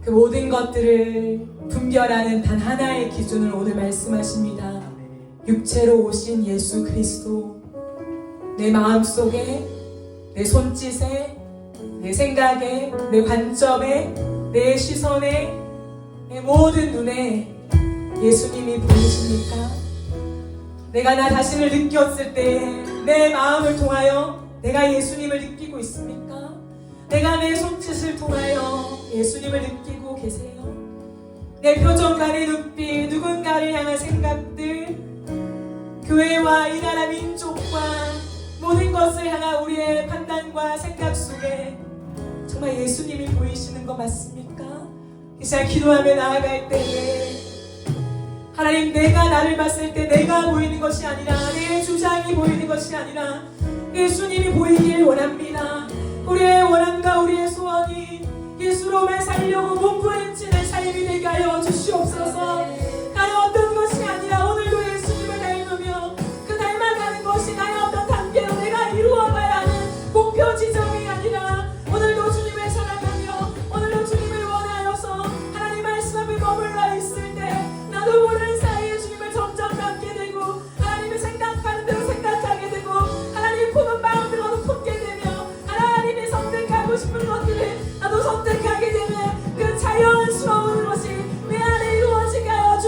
그 그 모든 것들을 분별하는 단 하나의 기준을 오늘 말씀하십니다. 육체로 오신 예수 그리스도. 내 마음속에, 내 손짓에, 내 생각에, 내 관점에, 내 시선에, 내 모든 눈에 예수님이 보이십니까? 내가 나 자신을 느꼈을 때 내 마음을 통하여 내가 예수님을 느끼고 있습니까? 내가 내 손짓을 통하여 예수님을 느끼고 계세요? 내 표정과 내 눈빛, 누군가를 향한 생각들, 교회와 이 나라 민족과 모든 것을 향한 우리의 판단과 생각 속에 정말 예수님이 보이시는 거 맞습니까? 이 시간 기도하며 나아갈 때에 하나님, 내가 나를 봤을 때 내가 보이는 것이 아니라 내 주장이 보이는 것이 아니라 예수님이 보이길 원합니다. 우리의 원함과 우리의 소원이 예수로만 살려고 몸부림치는 삶이 되게 하여 주시옵소서. 나는 어떤 것이 아니라 오늘도 예수님을 닮으며 그 닮아가는 것이 나의 어떤 단계로 내가 이루어가야 하는 목표 지점이 아니라 오늘도 주님을 사랑하며 오늘도 주님을 원하여서 하나님 말씀 앞에 머물러 있을 때 나도 모르는 사이에 주님을 점점 닮게 되고 하나님을 생각하는 대로 생각하게 되고 하나님 품은 마음대로 품게 되며 하나님이 선택하고 싶은 것들을 나도 선택하게 되면 그 자연스러운 것이 내 안에 이루어지게 하여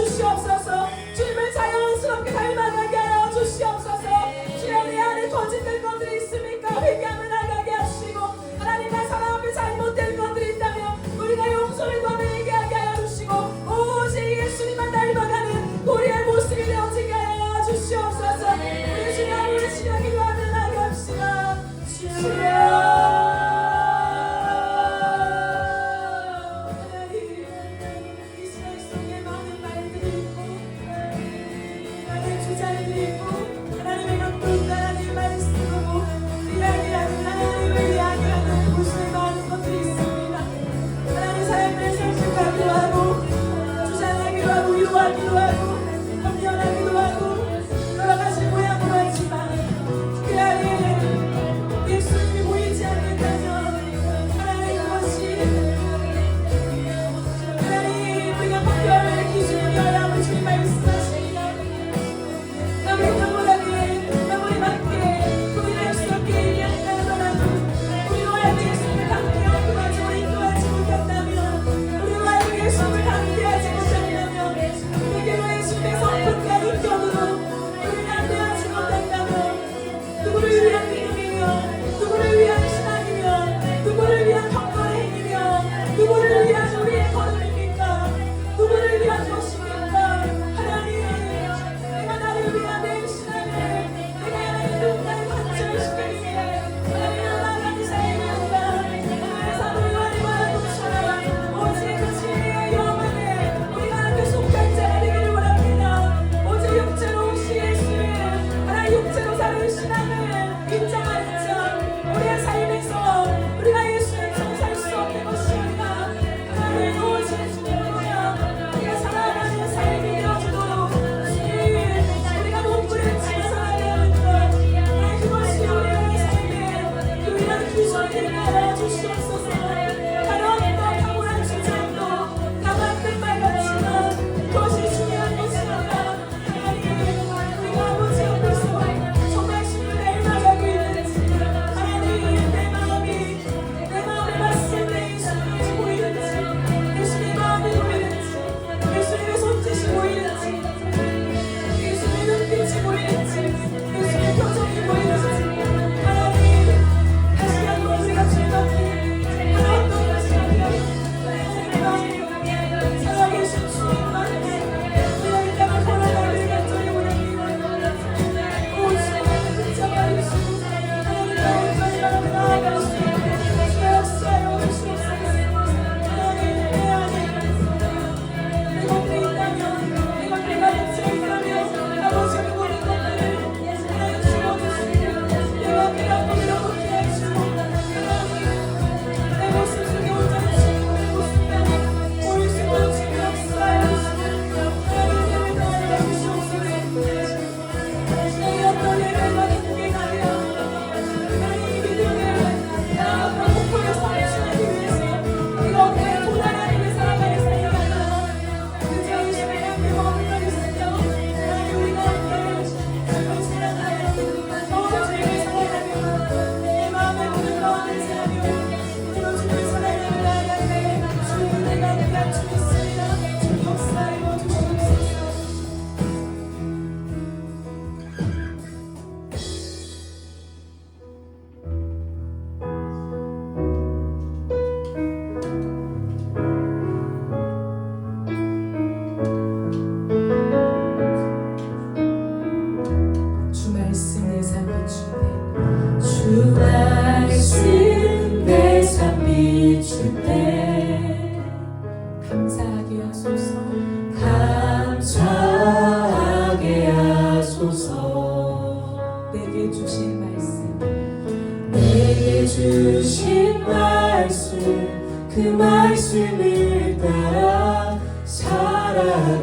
그 말씀을 따라 살아가게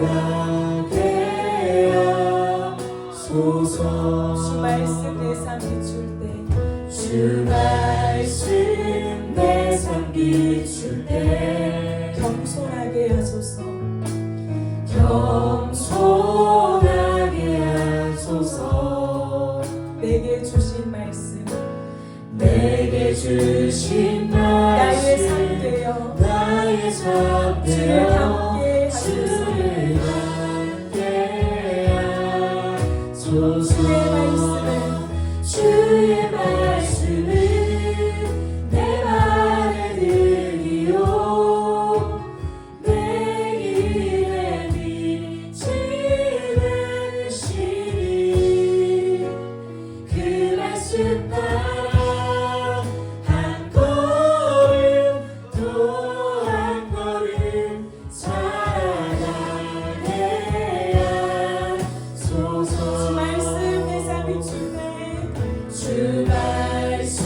하소서. 주 말씀 내 삶 비출 때 주 말씀 내 삶 비출 때 겸손하게 하소서. 겸손하게 하소서. 내게 주신 말씀 내게 주신 나의 말씀 삶 되어 나의 삶 주를 되어 닮게 하소서. 주를 닮게 하소서. 주의 말씀은 내 말에 들이요 내 길에 빛이 되시니 그 말씀 따라 한 걸음 또 한 걸음 살아가게 하소서. 주 말씀 내 삶 비출 때 주 말씀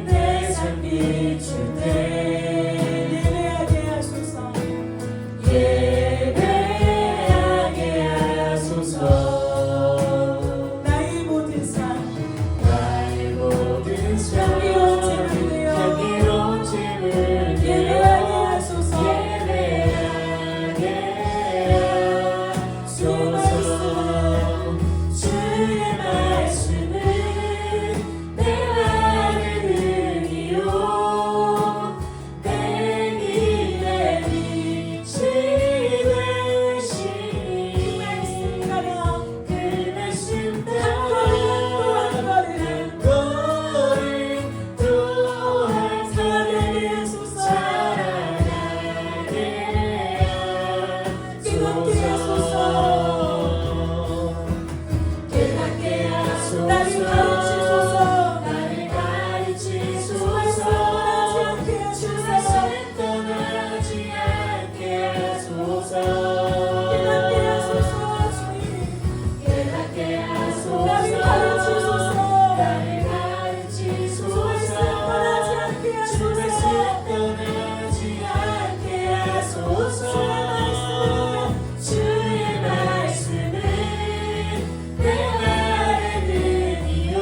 내 삶 비출 때 예배하게 하소서. 예배하게 하소서. 나의 모든 삶 나의 모든 향기로운 제물 되어 향기로운 제물 예배하게 하소서. 예배하게 하소서. 주의 말씀은 내 말에 들이요 내 길에 빛이 되시니 그 말씀 따라 한 걸음 또 한 걸음 살아가게 하소서. 깨닫게 하소서. 나를 가르치소서. 나를 가르치소서. 주 말씀 떠나지 않게 하소서. 깨닫게 하소서. 주님 깨닫게 하소서. 나를 가르치소서. 나를 가르치소서. 떠나지 않게 주 말씀 떠나지 않게 하소서. 주의 말씀은 내 말에 들이요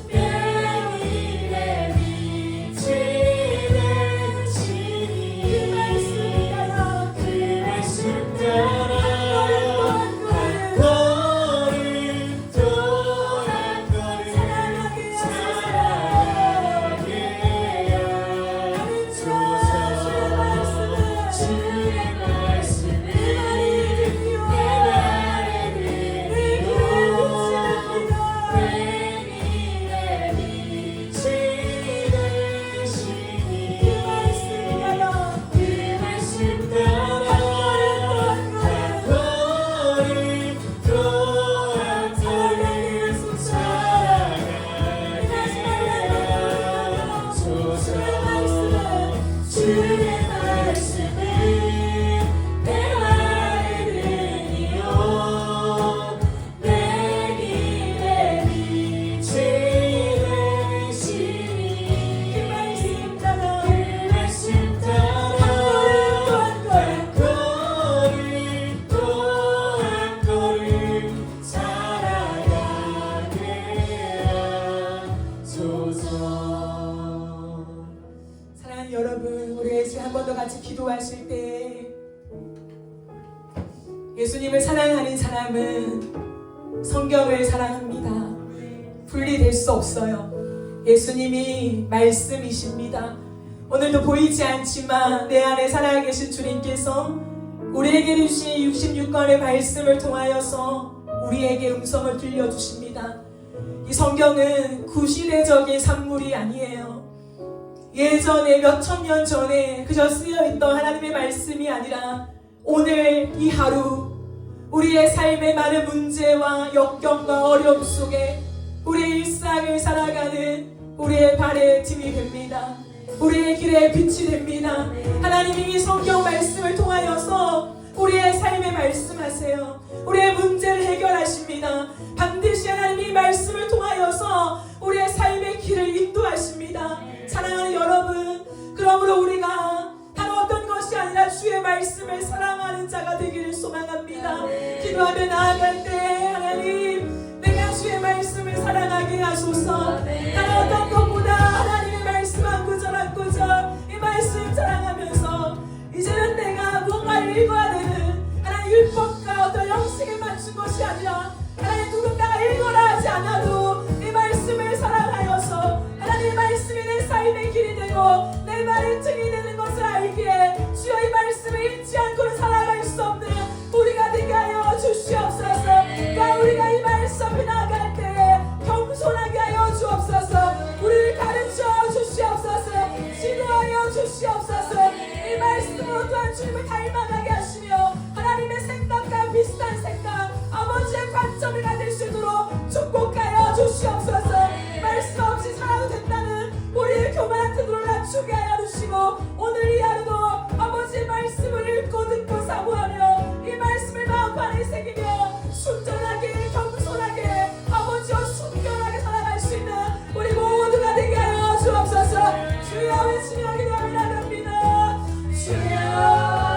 내 길에 빛이 되시니 그 말씀 따라 한 걸음 또 한 걸음 살아가게 하소서. 주의 말씀은 내 말에 들이요 내 길에 빛이 되시니 그 말씀 따라 한 걸음 또 한 걸음 살아가게 하소서. 주의 말씀은 내 말에 들이요 내 길에 빛이 되시니 그 말씀 따라 한 걸음 또 한 걸음 살아가게 하소서. 사랑하는 여러분, 우리 예수 한 번 더 같이 기도하실 때 예수님을 사랑하는 사람은 성경을 사랑합니다. 분리될 수 없어요. 예수님이 말씀이십니다. 오늘도 보이지 않지만 내 안에 살아계신 주님께서 우리에게 주신 66권의 말씀을 통하여서 우리에게 음성을 들려주십니다. 이 성경은 구시대적인 산물이 아니에요. 예전에 몇천 년 전에 그저 쓰여있던 하나님의 말씀이 아니라 오늘 이 하루 우리의 삶의 많은 문제와 역경과 어려움 속에 우리의 일상을 살아가는 우리의 발의 틈이 됩니다. 우리의 길에 빛이 됩니다. 하나님이 이 성경 말씀을 통하여서 우리의 삶에 말씀하세요. 우리의 문제를 해결하십니다. 반드시 하나님이 말씀을 통하여서 우리의 삶의 길을 인도하십니다. 사랑하는 여러분, 그러므로 우리가 다른 어떤 것이 아니라 주의 말씀을 사랑하는 자가 되기를 소망합니다. 기도하며 나아갈 때 하나님 내가 주의 말씀을 사랑하게 하소서. 다른 어떤 것보다 하나님의 말씀 한 구절 한 구절 이 말씀 사랑하면서 이제는 내가 무언가를 읽어야 되는 하나님 율법과 어떤 형식에 맞춘 것이 아니라 하나님 누군가가 읽어라 하지 않아도 이 말씀을 사랑하여서 하나님의 말씀이 내 삶의 길이 되고 내 말의 증이 되는 것을 알기에 주여 이 말씀을 잊지 않고는 살아갈 수 없는 우리가 되게 하여 주시옵소서. 또 우리가 이 말씀 앞에 나아갈 때 겸손하게 하여 주옵소서. 우리를 가르쳐 주시옵소서. 지도하여 주시옵소서. 이 말씀으로 또한 주님을 닮아가게 하시며 하나님의 생각과 비슷한 생각 아버지의 관점을 가질 수 있도록 축복하여 주시옵소서. 말씀 없이 살아도 된다는 우리의 교만한 태도를 낮추게 하여 주시고 오늘 이 하루도 아버지의 말씀을 읽고 듣고 사모하며 이 말씀을 마음판에 새기며 순전하게 겸손하게 아버지와 순결하게 살아갈 수 있는 우리 모두가 되게 하여 주옵소서. 주여 외치며 기도합니다. 주여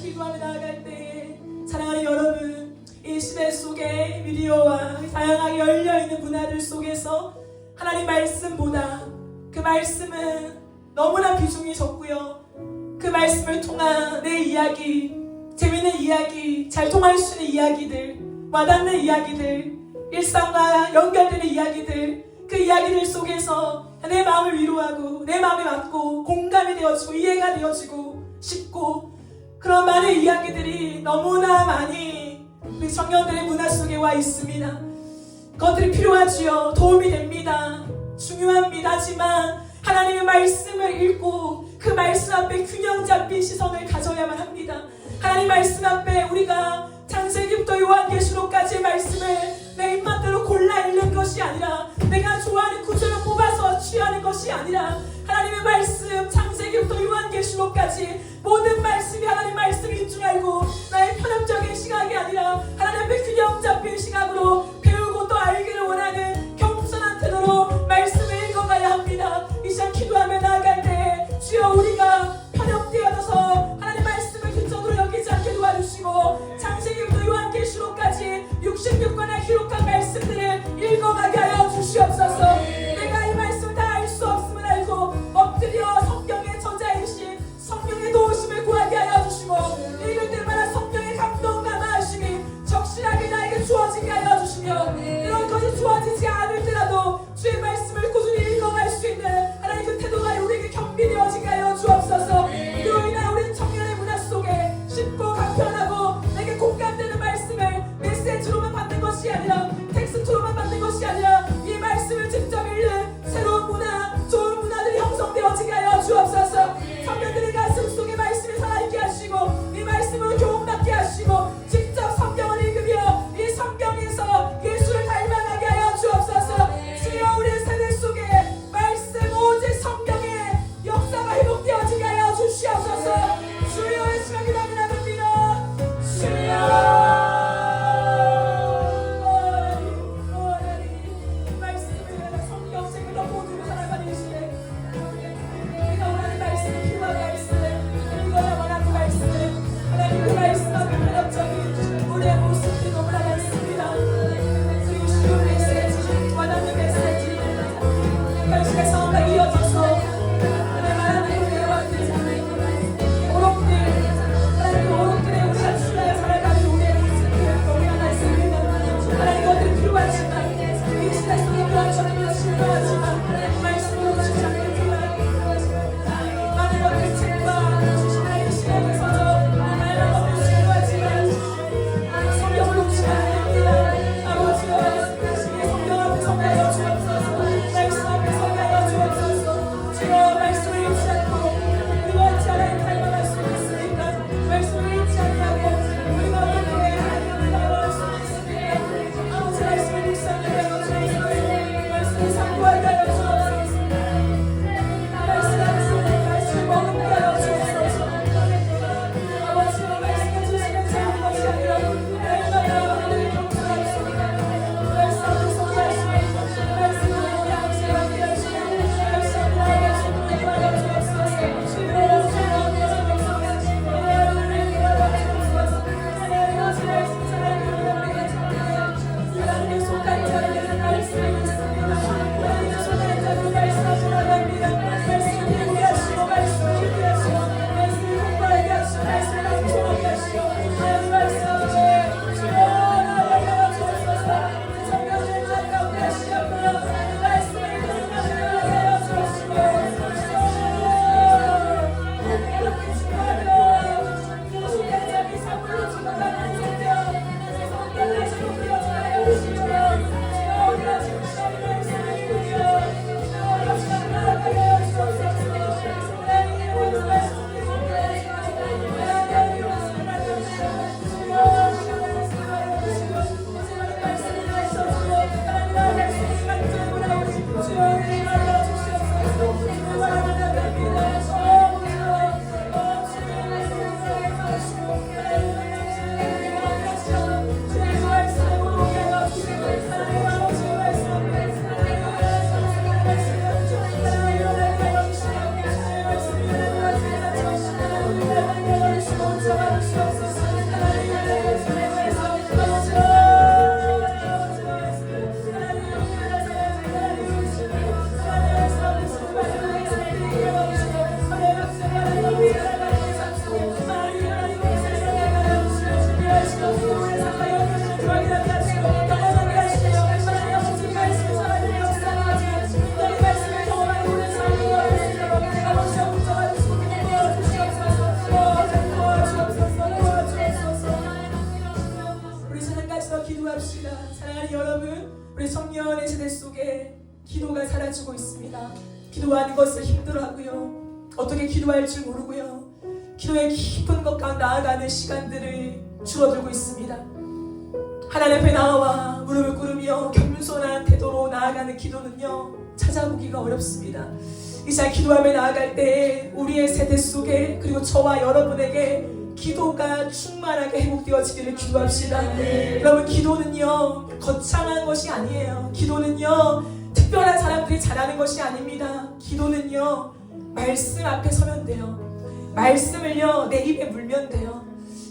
같이 기도하며 나아갈 때 사랑하는 여러분, 이 시대 속에 미디어와 다양하게 열려있는 문화들 속에서 하나님 말씀보다 그 말씀은 너무나 비중이 적고요. 그 말씀을 통한 내 이야기, 재밌는 이야기, 잘 통할 수 있는 이야기들, 와닿는 이야기들, 일상과 연결되는 이야기들, 그 이야기들 속에서 내 마음을 위로하고 내 마음에 맞고 공감이 되어지고 이해가 되어지고 싶고, 그런 많은 이야기들이 너무나 많이 우리 청년들의 문화 속에 와 있습니다. 그것들이 필요하지요. 도움이 됩니다. 중요합니다. 하지만 하나님의 말씀을 읽고 그 말씀 앞에 균형 잡힌 시선을 가져야만 합니다. 하나님 말씀 앞에 우리가 창세기부터 요한계시록까지의 말씀을 내 입맛대로 골라 읽는 것이 아니라, 내가 좋아하는 구절을 뽑아서 취하는 것이 아니라, 하나님의 말씀 창세기부터 요한계시록까지 모든 말씀이 하나님 말씀인 줄 알고 나의 편협적인 시각이 아니라 하나님 앞에 균형 잡힌 시각으로 배우고 또 알기를 원하는 겸손한 태도로 말씀을 읽어가야 합니다. 이 시간 기도하며 나아갈 때 주여 우리가 편협되어져서 하나님 말씀을 기초로 여기지 않게 도와주시고, 창세기부터 요한계시록까지 66권의 기록한 말씀들을 읽어가게 하여 주시옵소서. 내가 이 말씀을 다 알 수 없음을 알고 엎드려 성경의 저자이신 성령의 도우심을 구하게 하여 주시고, 읽을 때마다 없습니다. 기도하는 것을 힘들어하고요. 어떻게 기도할 줄 모르고요. 기도의 깊은 것과 나아가는 시간들을 줄어들고 있습니다. 하나님 앞에 나와 무릎을 꿇으며 겸손한 태도로 나아가는 기도는요, 찾아보기가 어렵습니다. 이 시간 기도하며 나아갈 때 우리의 세대 속에, 그리고 저와 여러분에게 기도가 충만하게 회복되어지기를 기도합시다. 여러분, 기도는요 거창한 것이 아니에요. 기도는요 특별한 사람들이 잘하는 것이 아닙니다. 기도는요 말씀 앞에 서면 돼요. 말씀을요 내 입에 물면 돼요.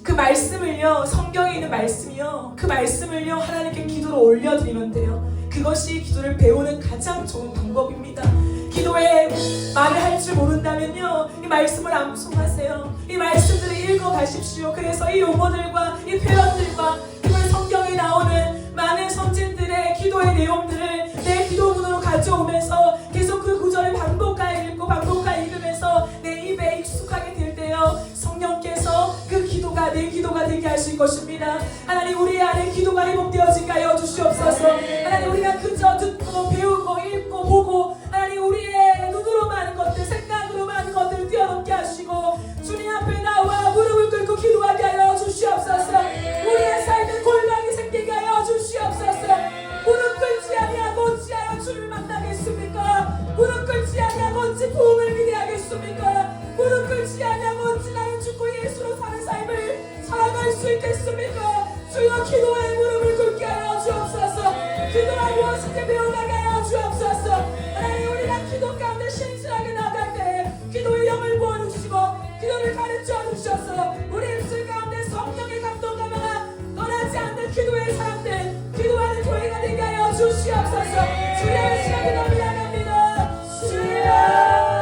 그 말씀을요, 성경에 있는 말씀이요, 그 말씀을요 하나님께 기도로 올려드리면 돼요. 그것이 기도를 배우는 가장 좋은 방법입니다. 기도에 말을 할 줄 모른다면요, 이 말씀을 암송하세요. 이 말씀들을 읽어가십시오. 그래서 이 용어들과 이 표현들과 그리고 성경에 나오는 많은 선진들의 기도의 내용들을 내 기도문으로 가져오면서 계속 그 구절을 반복하여 읽고 반복하여 읽으면서 내 입에 익숙하게 될 때요, 성령께서 그 기도가 내 기도가 되게 하실 것입니다. 하나님, 우리 안에 기도가 회복되어지게 하여 주시옵소서. 하나님, 우리가 그저 듣고 배우고 읽고 보고 하나님 우리의 눈으로 많은 것들, 생각으로 많은 것들을 뛰어넘게 하시고 주님 앞에 나와 무릎을 꿇고 기도하게 하여 주시옵소서. 우리의 삶에 골방이 생기게 하여 주시옵소서. 무릎 꿇지 아니하고 어찌하여 주를 만나겠습니까? 무릎 꿇지 아니하고 어찌 부흥을 기대하겠습니까? 무릎 꿇지 아니하고 어찌 나는 죽고 예수로 사는 삶을 살아갈 수 있겠습니까? 주여, 기도에 무릎을 꿇게 하여 주옵소서. 기도가 무엇인지 배워나게 하여 주옵소서. 하나님, 우리가 기도 가운데 신실하게 나갈 때 기도의 영을 부어주시고 기도를 가르쳐 주셔서 우리 입술 가운데 성령의 감동과 명화 떠나지 않는 기도의 사람들, 기도하는 교회가 되게 하여 주시옵소서. 주의 시간이 너무 나갑니다. 주여,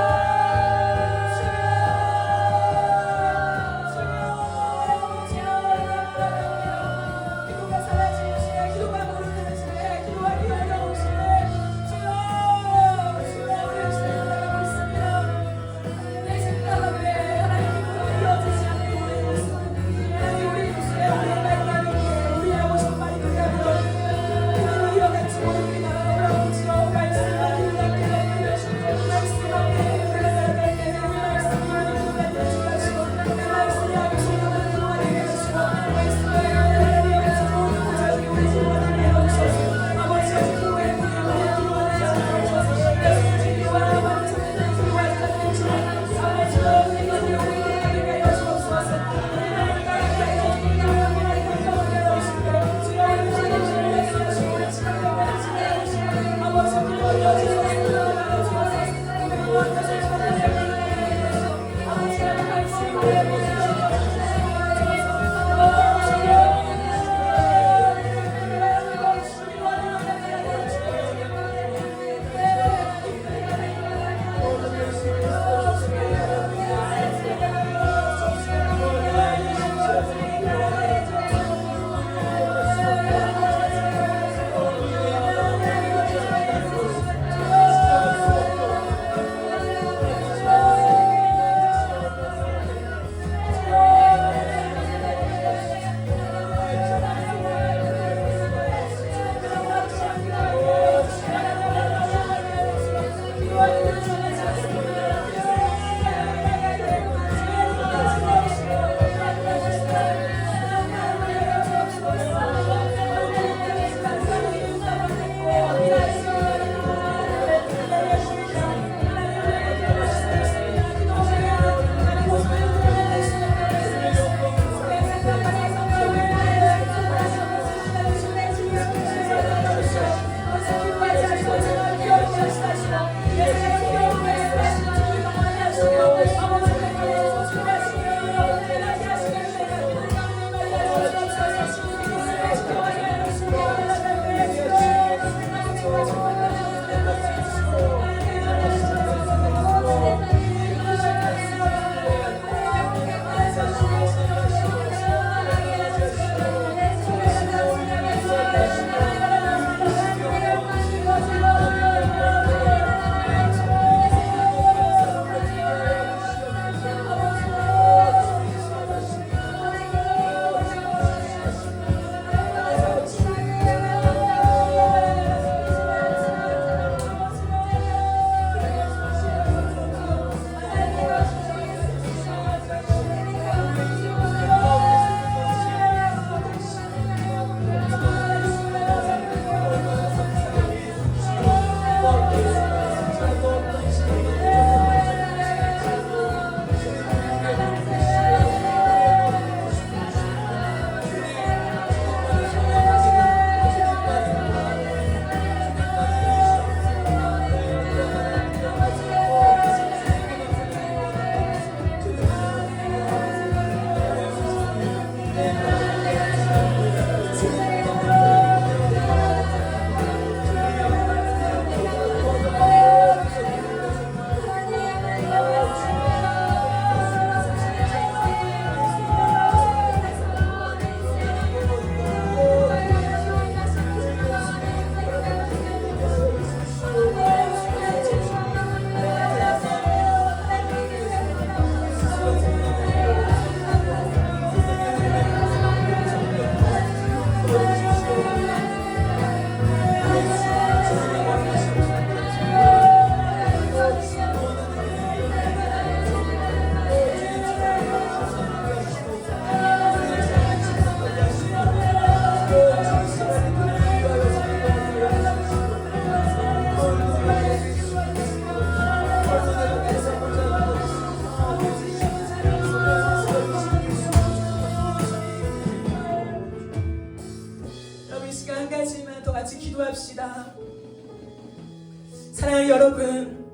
여러분,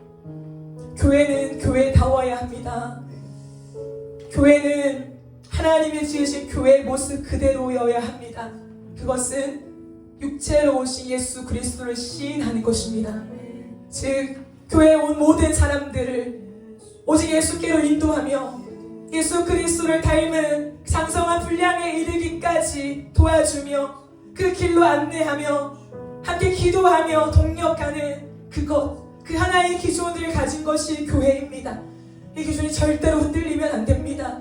교회는 교회다워야 합니다. 교회는 하나님이 지으신 교회의 모습 그대로여야 합니다. 그것은 육체로 오신 예수 그리스도를 시인하는 것입니다. 즉 교회에 온 모든 사람들을 오직 예수께로 인도하며 예수 그리스도를 닮은 장성한 분량에 이르기까지 도와주며 그 길로 안내하며 함께 기도하며 동력하는 그 하나의 기준을 가진 것이 교회입니다. 이 기준이 절대로 흔들리면 안 됩니다.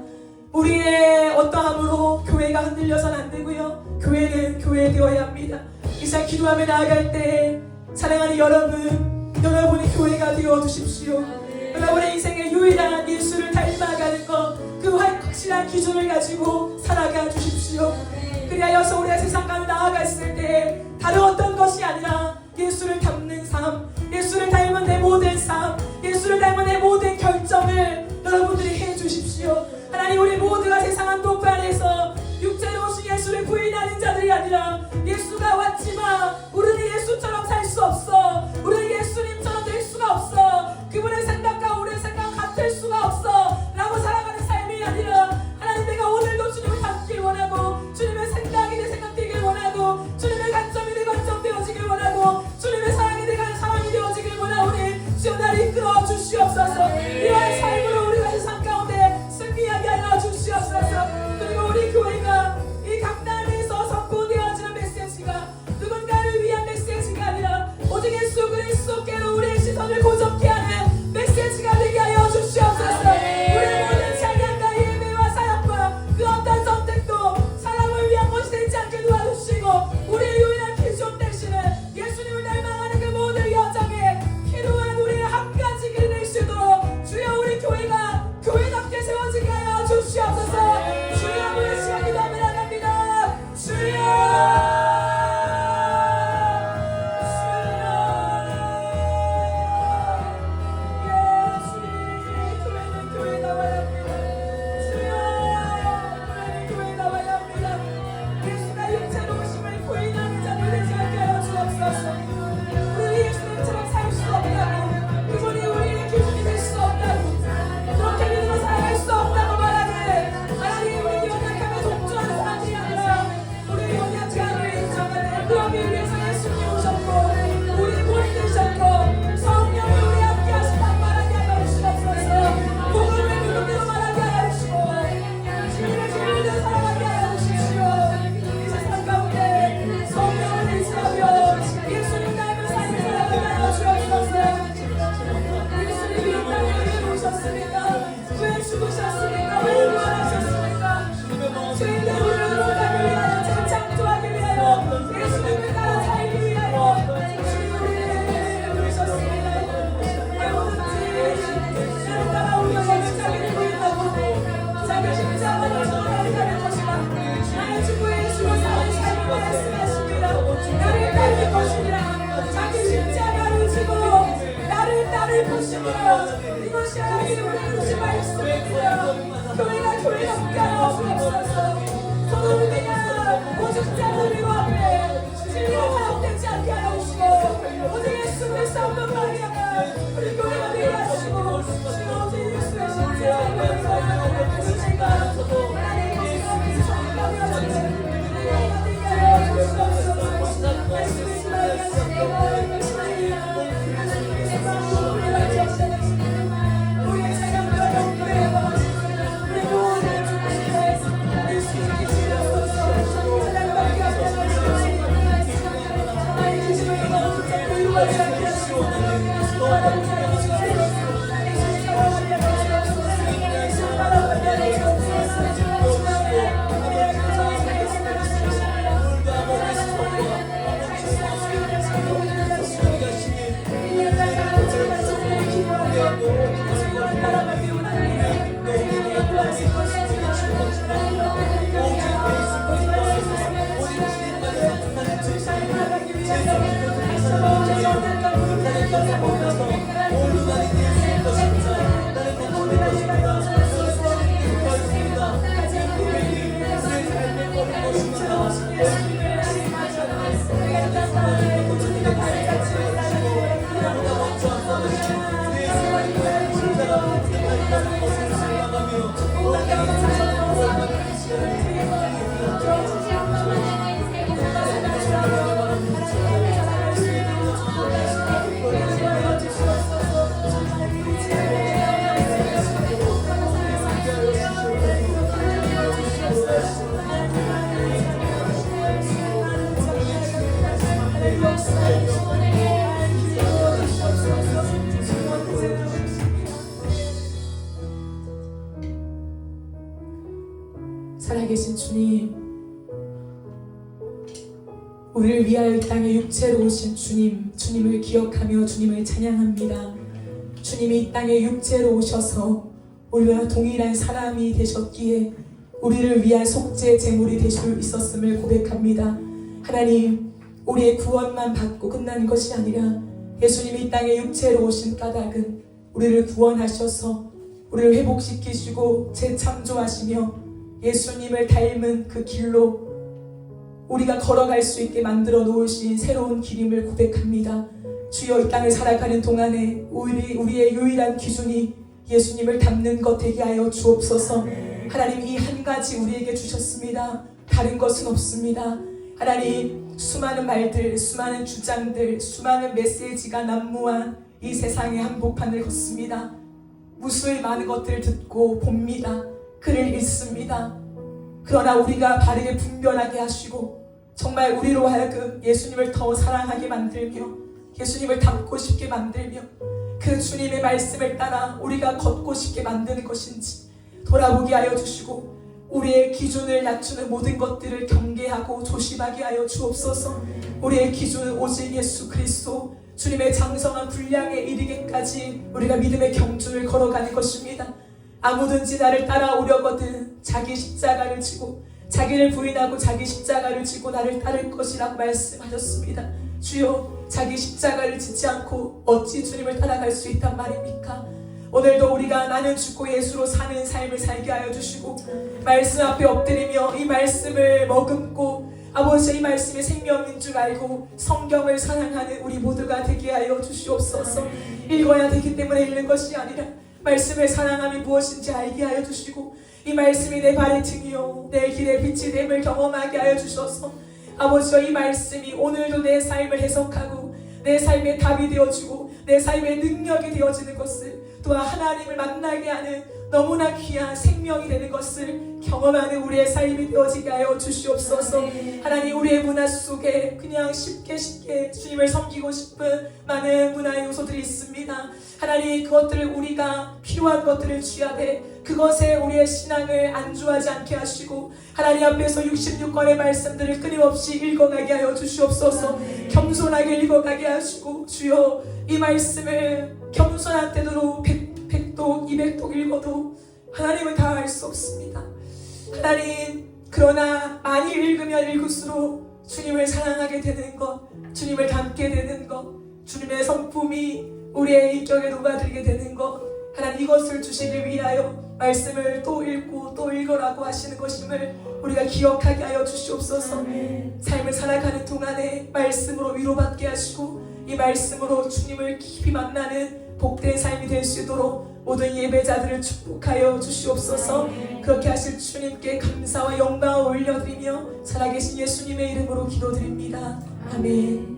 우리의 어떠함으로 교회가 흔들려서는 안 되고요. 교회는 교회 되어야 합니다. 이 시간 기도하며 나아갈 때 사랑하는 여러분이 교회가 되어 주십시오. 여러분의 인생의 유일한 예수를 닮아가는 것, 그 확실한 기준을 가지고 살아가 주십시오. 그리하여서 우리가 세상 가운데 나아갔을 때 다른 어떤 것이 아니라 예수를 닮는 삶, 예수를 닮은 내 모든 삶, 예수를 닮은 내 모든 결정을 여러분들이 해주십시오. 하나님, 우리 모두가 세상 한복판에서 육체로 오신 예수를 부인하는 자들이 아니라 예수가 왔지만 우리는 예수처럼 살 수 없어, 우리는 예수님처럼 될 수가 없어, 그분의 생각과 우리의 생각 같을 수가 없어 라고 살아가는 삶이 아니라 하나님, 내가 오늘도 주님을 닮길 원하고 주님의 생각이 내 생각 되길 원하고 주님의 관점이 내 관점 되어지길 원하고 주님의 사랑이 내가 사랑이 되어지길 원하오니 주여 나를 이끌어 주시옵소서. 이러한 삶으로 우리가 세상 가운데 승리하게 하여 주시옵소서. 그리고 우리 교회가 이 강단에서 선포되어지는 메시지가 누군가를 살아계신 주님, 우리를 위하여 이 땅에 육체로 오신 주님, 주님을 기억하며 주님을 찬양합니다. 주님이 이 땅에 육체로 오셔서 우리와 동일한 사람이 되셨기에 우리를 위한 속죄 제물이 되실 수 있었음을 고백합니다. 하나님, 우리의 구원만 받고 끝난 것이 아니라 예수님이 이 땅에 육체로 오신 까닭은 우리를 구원하셔서 우리를 회복시키시고 재창조하시며 예수님을 닮은 그 길로 우리가 걸어갈 수 있게 만들어 놓으신 새로운 길임을 고백합니다. 주여, 이 땅을 살아가는 동안에 우리의 유일한 기준이 예수님을 닮는 것 되게 하여 주옵소서. 하나님, 이 한 가지 우리에게 주셨습니다. 다른 것은 없습니다. 하나님, 수많은 말들, 수많은 주장들, 수많은 메시지가 난무한 이 세상의 한복판을 걷습니다. 무수히 많은 것들을 듣고 봅니다. 글을 읽습니다. 그러나 우리가 바르게 분별하게 하시고 정말 우리로 하여금 예수님을 더 사랑하게 만들며 예수님을 닮고 싶게 만들며 그 주님의 말씀을 따라 우리가 걷고 싶게 만드는 것인지 돌아보게 하여 주시고 우리의 기준을 낮추는 모든 것들을 경계하고 조심하게 하여 주옵소서. 우리의 기준은 오직 예수 그리스도, 주님의 장성한 분량에 이르기까지 우리가 믿음의 경주를 걸어가는 것입니다. 아무든지 나를 따라오려거든 자기 십자가를 지고 자기를 부인하고 자기 십자가를 지고 나를 따를 것이라고 말씀하셨습니다. 주여, 자기 십자가를 지지 않고 어찌 주님을 따라갈 수 있단 말입니까? 오늘도 우리가 나는 죽고 예수로 사는 삶을 살게 하여 주시고 말씀 앞에 엎드리며 이 말씀을 머금고 아버지, 이 말씀이 생명인 줄 알고 성경을 사랑하는 우리 모두가 되게 하여 주시옵소서. 읽어야 되기 때문에 읽는 것이 아니라 말씀을 사랑함이 무엇인지 알게 하여 주시고 이 말씀이 내 발의 등이요 내 길의 빛이 됨을 경험하게 하여 주셔서 아버지여, 이 말씀이 오늘도 내 삶을 해석하고 내 삶의 답이 되어주고 내 삶의 능력이 되어지는 것을, 또한 하나님을 만나게 하는 너무나 귀한 생명이 되는 것을 경험하는 우리의 삶이 되어지게 하여 주시옵소서. 하나님, 우리의 문화 속에 그냥 쉽게 주님을 섬기고 싶은 많은 문화의 요소들이 있습니다. 하나님, 그것들을 우리가 필요한 것들을 취하되 그것에 우리의 신앙을 안주하지 않게 하시고 하나님 앞에서 66권의 말씀들을 끊임없이 읽어가게 하여 주시옵소서. 겸손하게 읽어가게 하시고 주여, 이 말씀을 겸손한 때도 100독 200독 읽어도 하나님을 다 알 수 없습니다. 하나님, 그러나 많이 읽으면 읽을수록 주님을 사랑하게 되는 것, 주님을 닮게 되는 것, 주님의 성품이 우리의 인격에 녹아들게 되는 것, 하나님, 이것을 주시기 위하여 말씀을 또 읽고 또 읽으라고 하시는 것임을 우리가 기억하게 하여 주시옵소서. 삶을 살아가는 동안에 말씀으로 위로받게 하시고 이 말씀으로 주님을 깊이 만나는 복된 삶이 될 수 있도록 모든 예배자들을 축복하여 주시옵소서. 그렇게 하실 주님께 감사와 영광을 올려드리며 살아계신 예수님의 이름으로 기도드립니다. 아멘.